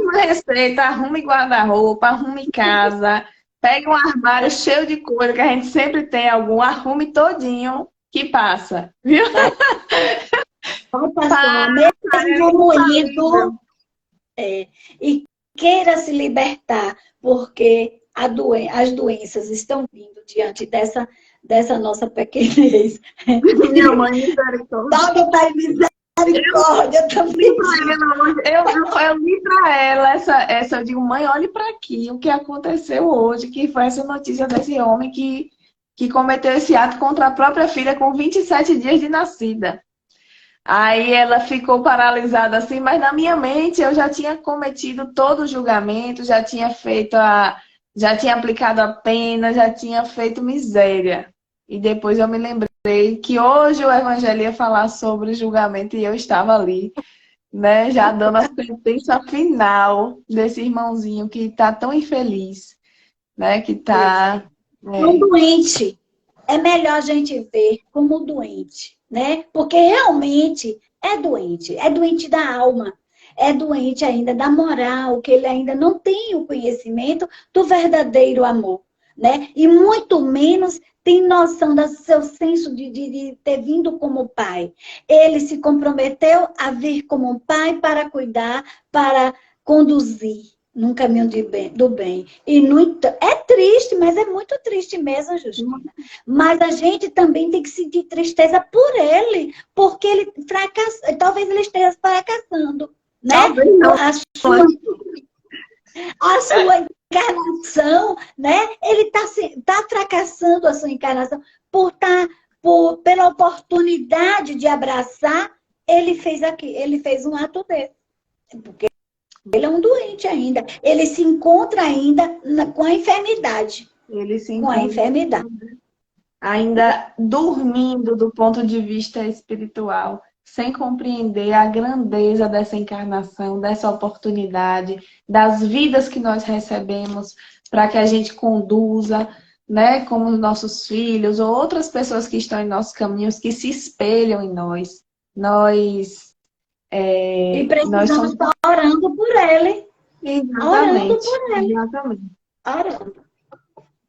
Uma receita, arrume guarda-roupa, arrume casa, pegue um armário cheio de coisa, que a gente sempre tem algum, arrume todinho que passa, viu? Vai passar, mesmo moído, e queira se libertar, porque as doenças estão vindo diante dessa nossa pequenez. Minha mãe, misericórdia. Dá pai, misericórdia também. Eu li para ela essa, eu digo, mãe, olhe para aqui, o que aconteceu hoje, que foi essa notícia desse homem que cometeu esse ato contra a própria filha com 27 dias de nascida. Aí ela ficou paralisada assim, mas na minha mente eu já tinha cometido todo o julgamento, já tinha aplicado a pena, já tinha feito miséria. E depois eu me lembrei que hoje o Evangelho ia falar sobre julgamento e eu estava ali, né, já dando a sentença final desse irmãozinho que está tão infeliz, né, que está... Um doente. É melhor a gente ver como doente, né? Porque realmente é doente da alma, é doente ainda da moral, que ele ainda não tem o conhecimento do verdadeiro amor, né? E muito menos tem noção do seu senso de ter vindo como pai. Ele se comprometeu a vir como um pai para cuidar, para conduzir num caminho do bem. E é triste, mas é muito triste mesmo, Justina. Mas a gente também tem que sentir tristeza por ele, porque ele fracassou, talvez ele esteja fracassando, né? A sua encarnação, né? Ele tá fracassando a sua encarnação pela oportunidade de abraçar, ele fez um ato desse. Porque ele é um doente ainda. Ele se encontra ainda com a enfermidade. Com a enfermidade. Ainda dormindo do ponto de vista espiritual, sem compreender a grandeza dessa encarnação, dessa oportunidade, das vidas que nós recebemos para que a gente conduza, né, como os nossos filhos ou outras pessoas que estão em nossos caminhos, que se espelham em nós. E precisamos estar orando por ele. Exatamente. Orando por ele. Exatamente. Orando.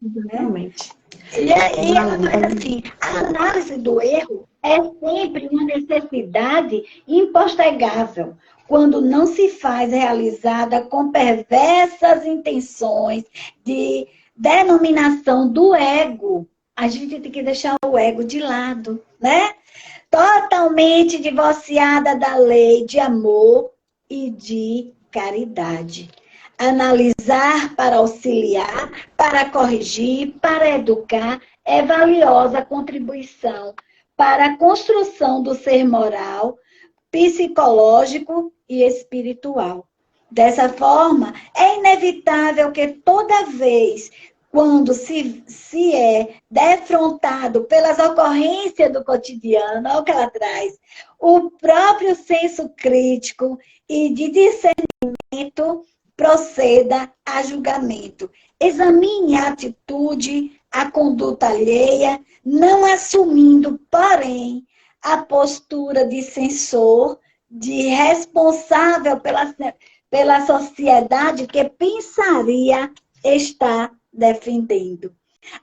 Exatamente. E assim, a análise do erro é sempre uma necessidade impostergável, quando não se faz realizada com perversas intenções de denominação do ego. A gente tem que deixar o ego de lado, né? Totalmente divorciada da lei de amor e de caridade. Analisar para auxiliar, para corrigir, para educar, é valiosa contribuição para a construção do ser moral, psicológico e espiritual. Dessa forma, é inevitável que toda vez quando se é defrontado pelas ocorrências do cotidiano, olha o que ela traz, o próprio senso crítico e de discernimento proceda a julgamento. Examine a atitude, a conduta alheia, não assumindo, porém, a postura de censor, de responsável pela sociedade que pensaria estar defendendo.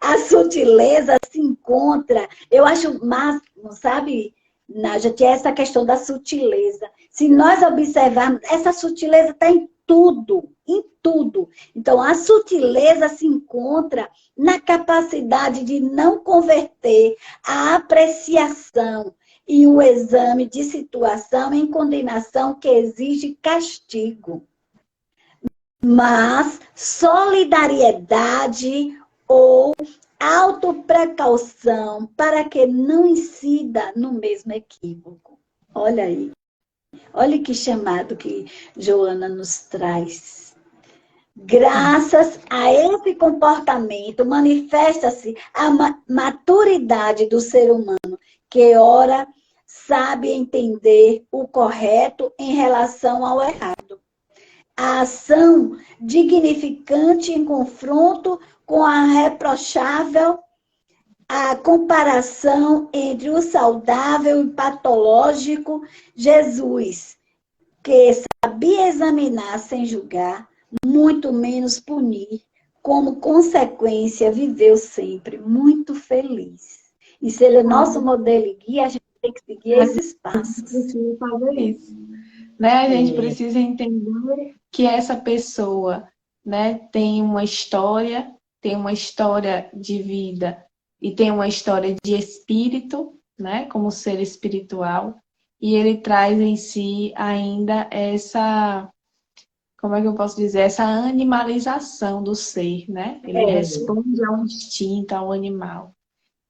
A sutileza se encontra. Eu acho máximo, sabe, Nádia, que é essa questão da sutileza. Se nós observarmos, essa sutileza está em tudo, em tudo. Então, a sutileza se encontra na capacidade de não converter a apreciação e o exame de situação em condenação que exige castigo, mas solidariedade ou autoprecaução para que não incida no mesmo equívoco. Olha aí. Olha que chamado que Joana nos traz. Graças a esse comportamento, manifesta-se a maturidade do ser humano, que ora sabe entender o correto em relação ao errado. A ação dignificante em confronto com a reprochável, a comparação entre o saudável e patológico, Jesus, que sabia examinar sem julgar, muito menos punir, como consequência viveu sempre muito feliz. E se ele é nosso modelo e guia, a gente tem que seguir esses passos. Precisa fazer isso. Né? A gente precisa entender que essa pessoa, né, tem uma história de vida e tem uma história de espírito, né, como ser espiritual, e ele traz em si ainda essa, como é que eu posso dizer, essa animalização do ser, né? Ele responde ao instinto, ao animal.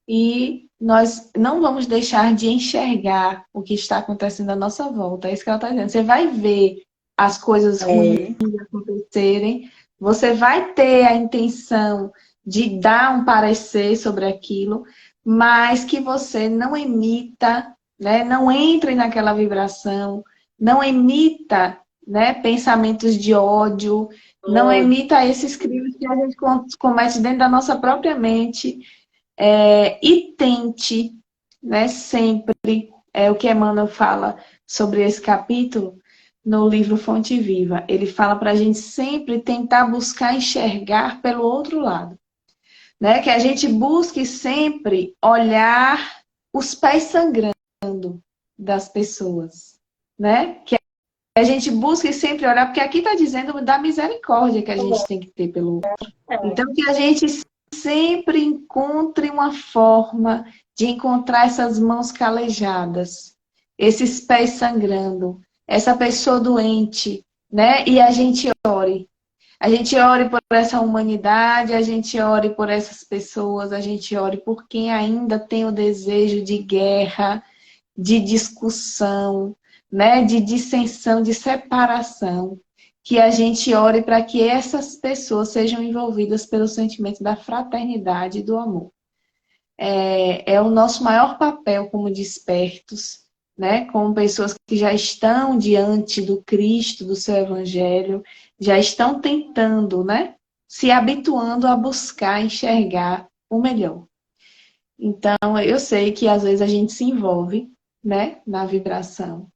E nós não vamos deixar de enxergar o que está acontecendo à nossa volta. É isso que ela está dizendo. Você vai ver as coisas ruins acontecerem, você vai ter a intenção de dar um parecer sobre aquilo, mas que você não emita, né, não entre naquela vibração, não emita, né, pensamentos de ódio, não emita esses crimes que a gente comete dentro da nossa própria mente. E tente, né, sempre, o que Emmanuel fala sobre esse capítulo no livro Fonte Viva. Ele fala para a gente sempre tentar buscar enxergar pelo outro lado. Né? Que a gente busque sempre olhar os pés sangrando das pessoas. Né? Que a gente busque sempre olhar, porque aqui está dizendo da misericórdia que a gente tem que ter pelo outro. Então, que a gente sempre encontre uma forma de encontrar essas mãos calejadas, esses pés sangrando, essa pessoa doente, né? E a gente ore. A gente ore por essa humanidade, a gente ore por essas pessoas, a gente ore por quem ainda tem o desejo de guerra, de discussão, né? De dissensão, de separação. Que a gente ore para que essas pessoas sejam envolvidas pelo sentimento da fraternidade e do amor. É o nosso maior papel como despertos, né? Como pessoas que já estão diante do Cristo, do seu Evangelho, já estão tentando, né? Se habituando a buscar enxergar o melhor. Então, eu sei que às vezes a gente se envolve, né? Na vibração.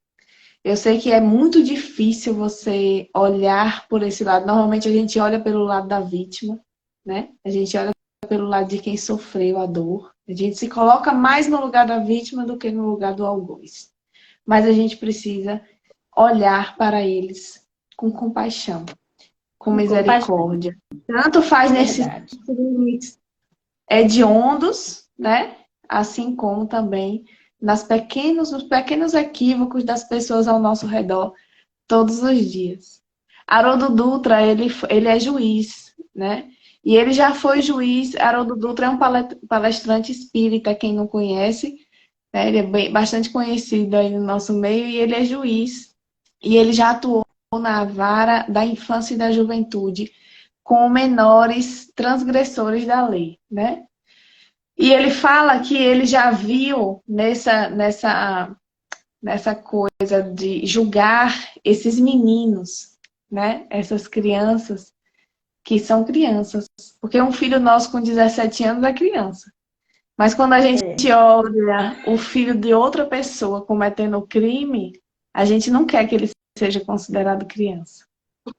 Eu sei que é muito difícil você olhar por esse lado. Normalmente a gente olha pelo lado da vítima, né? A gente olha pelo lado de quem sofreu a dor. A gente se coloca mais no lugar da vítima do que no lugar do algoz. Mas a gente precisa olhar para eles com compaixão, com misericórdia. Tanto faz nesses limites hediondos, né? Assim como também nos pequenos equívocos das pessoas ao nosso redor, todos os dias. Haroldo Dutra, ele é juiz, né? E ele já foi juiz. Haroldo Dutra é um palestrante espírita, quem não conhece, né? Ele é bastante conhecido aí no nosso meio, e ele é juiz. E ele já atuou na vara da infância e da juventude com menores transgressores da lei, né? E ele fala que ele já viu nessa coisa de julgar esses meninos, né? Essas crianças que são crianças. Porque um filho nosso com 17 anos é criança. Mas quando a gente olha o filho de outra pessoa cometendo crime, a gente não quer que ele seja considerado criança.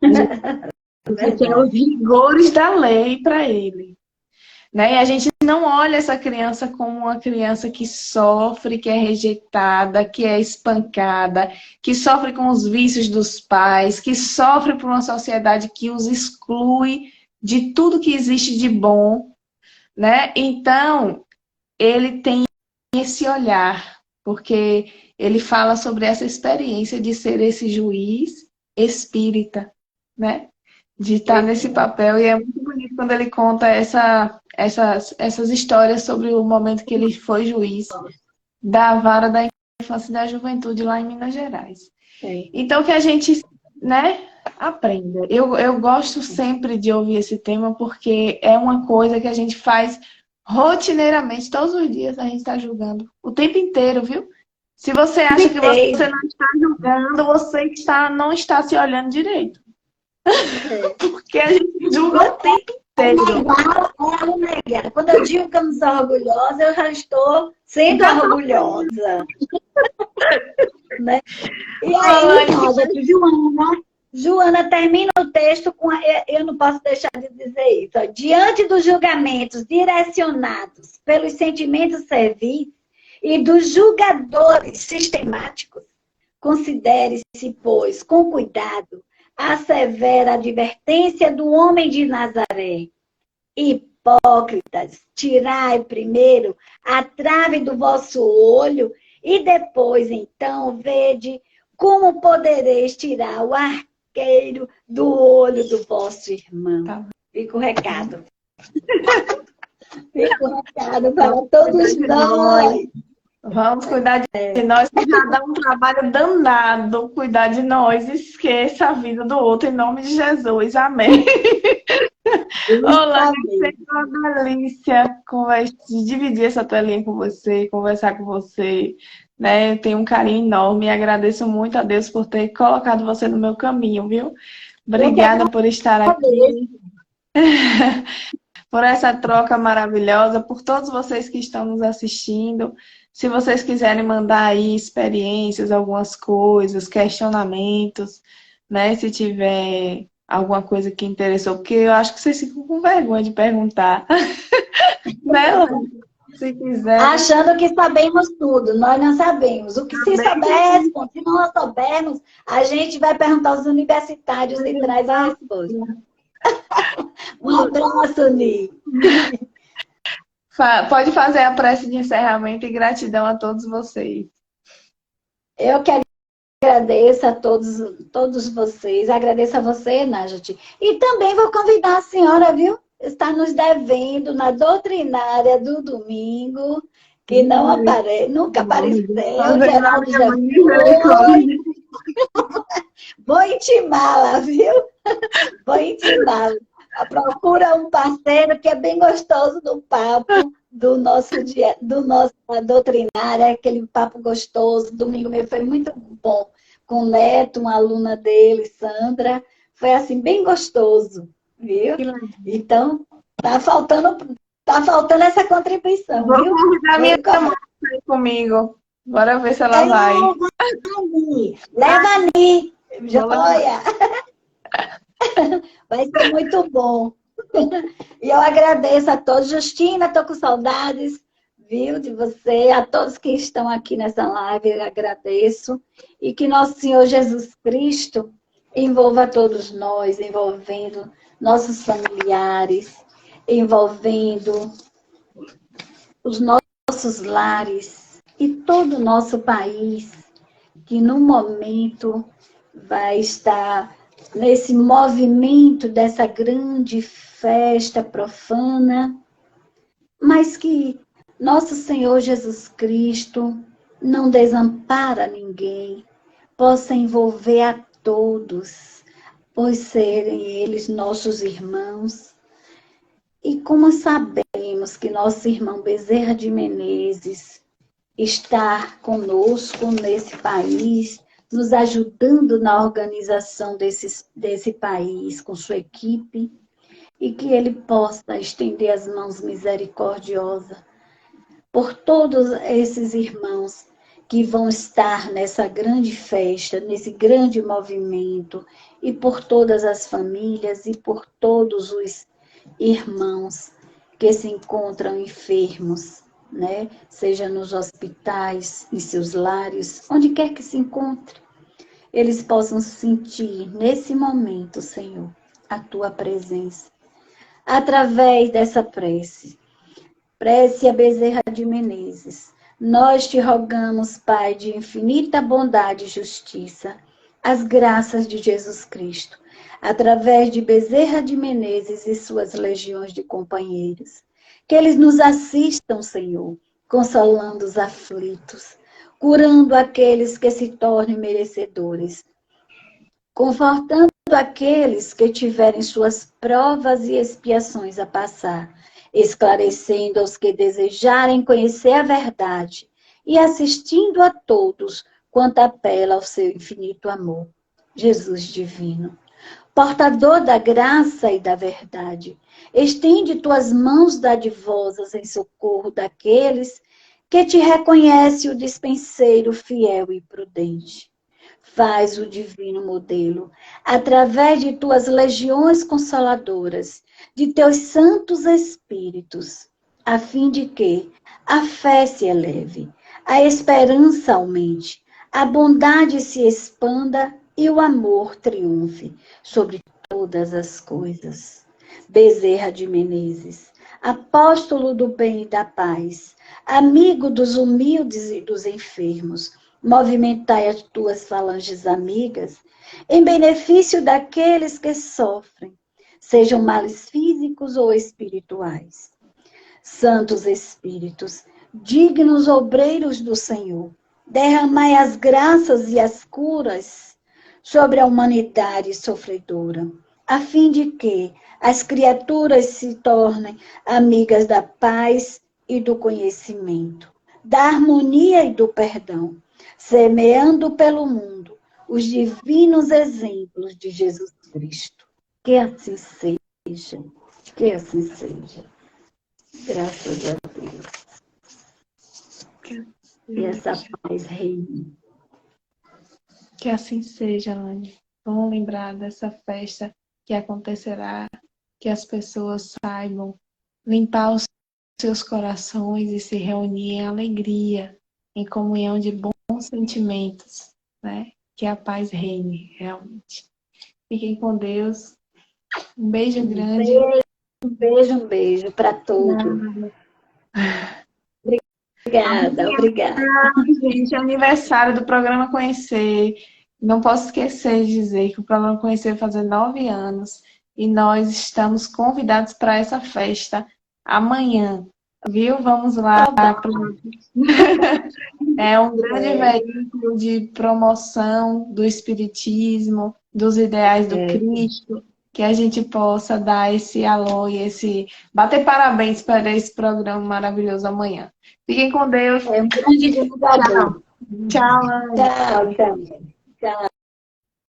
A gente quer os rigores da lei para ele. né? E a gente não olha essa criança como uma criança que sofre, que é rejeitada, que é espancada, que sofre com os vícios dos pais, que sofre por uma sociedade que os exclui de tudo que existe de bom, né? Então, ele tem esse olhar, porque ele fala sobre essa experiência de ser esse juiz espírita, né? De estar nesse papel, e é muito bonito quando ele conta essas histórias sobre o momento que ele foi juiz da vara da infância e da juventude lá em Minas Gerais. Então, que a gente, né, aprenda. Eu gosto sempre de ouvir esse tema, porque é uma coisa que a gente faz rotineiramente, todos os dias a gente está julgando, o tempo inteiro, viu? Se você acha que você não está julgando, você não está se olhando direito. Porque a gente julga o tempo inteiro. Quando eu digo que eu não sou orgulhosa, eu já estou sendo orgulhosa. Né? E aí, Joana termina o texto com... Eu não posso deixar de dizer isso. Ó. Diante dos julgamentos direcionados pelos sentimentos servis e dos julgadores sistemáticos, considere-se, pois, com cuidado, a severa advertência do homem de Nazaré. Hipócritas, tirai primeiro a trave do vosso olho e depois, então, vede como podereis tirar o arqueiro do olho do vosso irmão. Tá. Fica o recado. Fica o recado para todos nós. Vamos cuidar de nós, que já dá um trabalho danado cuidar de nós. Esqueça a vida do outro, em nome de Jesus. Amém. Olá, sempre uma delícia dividir essa telinha com você, conversar com você. Né? Eu tenho um carinho enorme e agradeço muito a Deus por ter colocado você no meu caminho, viu? Obrigada por estar aqui. Por essa troca maravilhosa, por todos vocês que estão nos assistindo. Se vocês quiserem mandar aí experiências, algumas coisas, questionamentos, né? Se tiver alguma coisa que interessou, porque eu acho que vocês ficam com vergonha de perguntar. Né, se quiser. Achando que sabemos tudo, nós não sabemos. O que se soubermos, se não soubermos, a gente vai perguntar aos universitários e traz a resposta. Um abraço, Ni. Pode fazer a prece de encerramento e gratidão a todos vocês. Eu que agradeço a todos vocês. Agradeço a você, Najat. E também vou convidar a senhora, viu? Está nos devendo na doutrinária do domingo, que não nunca apareceu. Geraldo já foi. Vou intimá-la, viu? Vou intimá-la. Procura um parceiro que é bem gostoso do papo do nosso dia, do nosso doutrinária, aquele papo gostoso. Domingo mesmo foi muito bom. Com o Neto, uma aluna dele, Sandra. Foi assim, bem gostoso, viu? Então, tá faltando essa contribuição, vou viu? Convidar minha mãe comigo. Bora ver se ela vai. Leva a Ni, joia! Vai ser muito bom. E eu agradeço a todos. Justina, estou com saudades, viu, de você. A todos que estão aqui nessa live, eu agradeço. E que nosso Senhor Jesus Cristo envolva todos nós, envolvendo nossos familiares, envolvendo os nossos lares e todo o nosso país, que no momento vai estar nesse movimento dessa grande festa profana, mas que nosso Senhor Jesus Cristo não desampara ninguém, possa envolver a todos, pois serem eles nossos irmãos. E como sabemos que nosso irmão Bezerra de Menezes está conosco nesse país, nos ajudando na organização desse país, com sua equipe, e que ele possa estender as mãos misericordiosas por todos esses irmãos que vão estar nessa grande festa, nesse grande movimento, e por todas as famílias e por todos os irmãos que se encontram enfermos, né? Seja nos hospitais, em seus lares, onde quer que se encontre, eles possam sentir nesse momento, Senhor, a tua presença. Através dessa prece a Bezerra de Menezes, nós te rogamos, Pai, de infinita bondade e justiça, as graças de Jesus Cristo, através de Bezerra de Menezes e suas legiões de companheiros. Que eles nos assistam, Senhor, consolando os aflitos, curando aqueles que se tornem merecedores, confortando aqueles que tiverem suas provas e expiações a passar, esclarecendo aos que desejarem conhecer a verdade e assistindo a todos quanto apela ao seu infinito amor. Jesus divino, portador da graça e da verdade, estende tuas mãos dadivosas em socorro daqueles que te reconhecem o dispenseiro fiel e prudente. Faz o divino modelo, através de tuas legiões consoladoras, de teus santos espíritos, a fim de que a fé se eleve, a esperança aumente, a bondade se expanda e o amor triunfe sobre todas as coisas. Bezerra de Menezes, apóstolo do bem e da paz, amigo dos humildes e dos enfermos, movimentai as tuas falanges amigas em benefício daqueles que sofrem, sejam males físicos ou espirituais. Santos Espíritos, dignos obreiros do Senhor, derramai as graças e as curas sobre a humanidade sofredora, a fim de que as criaturas se tornem amigas da paz e do conhecimento, da harmonia e do perdão, semeando pelo mundo os divinos exemplos de Jesus Cristo. Que assim seja, que assim seja. Graças a Deus. E essa paz reine. Que assim seja, Anne. Vamos lembrar dessa festa que acontecerá, que as pessoas saibam limpar os seus corações e se reunir em alegria, em comunhão de bons sentimentos, né? Que a paz reine, realmente. Fiquem com Deus. Um beijo grande. Um beijo para todos. Obrigada. Gente, é aniversário do programa Conhecer. Não posso esquecer de dizer que o programa Conhecer vai fazer 9 anos e nós estamos convidados para essa festa amanhã, viu? Vamos lá. É um grande veículo de promoção do espiritismo, dos ideais do Cristo, que a gente possa dar esse alô e bater parabéns para esse programa maravilhoso amanhã. Fiquem com Deus. É um grande divulgador. Tchau, Ana. Tchau.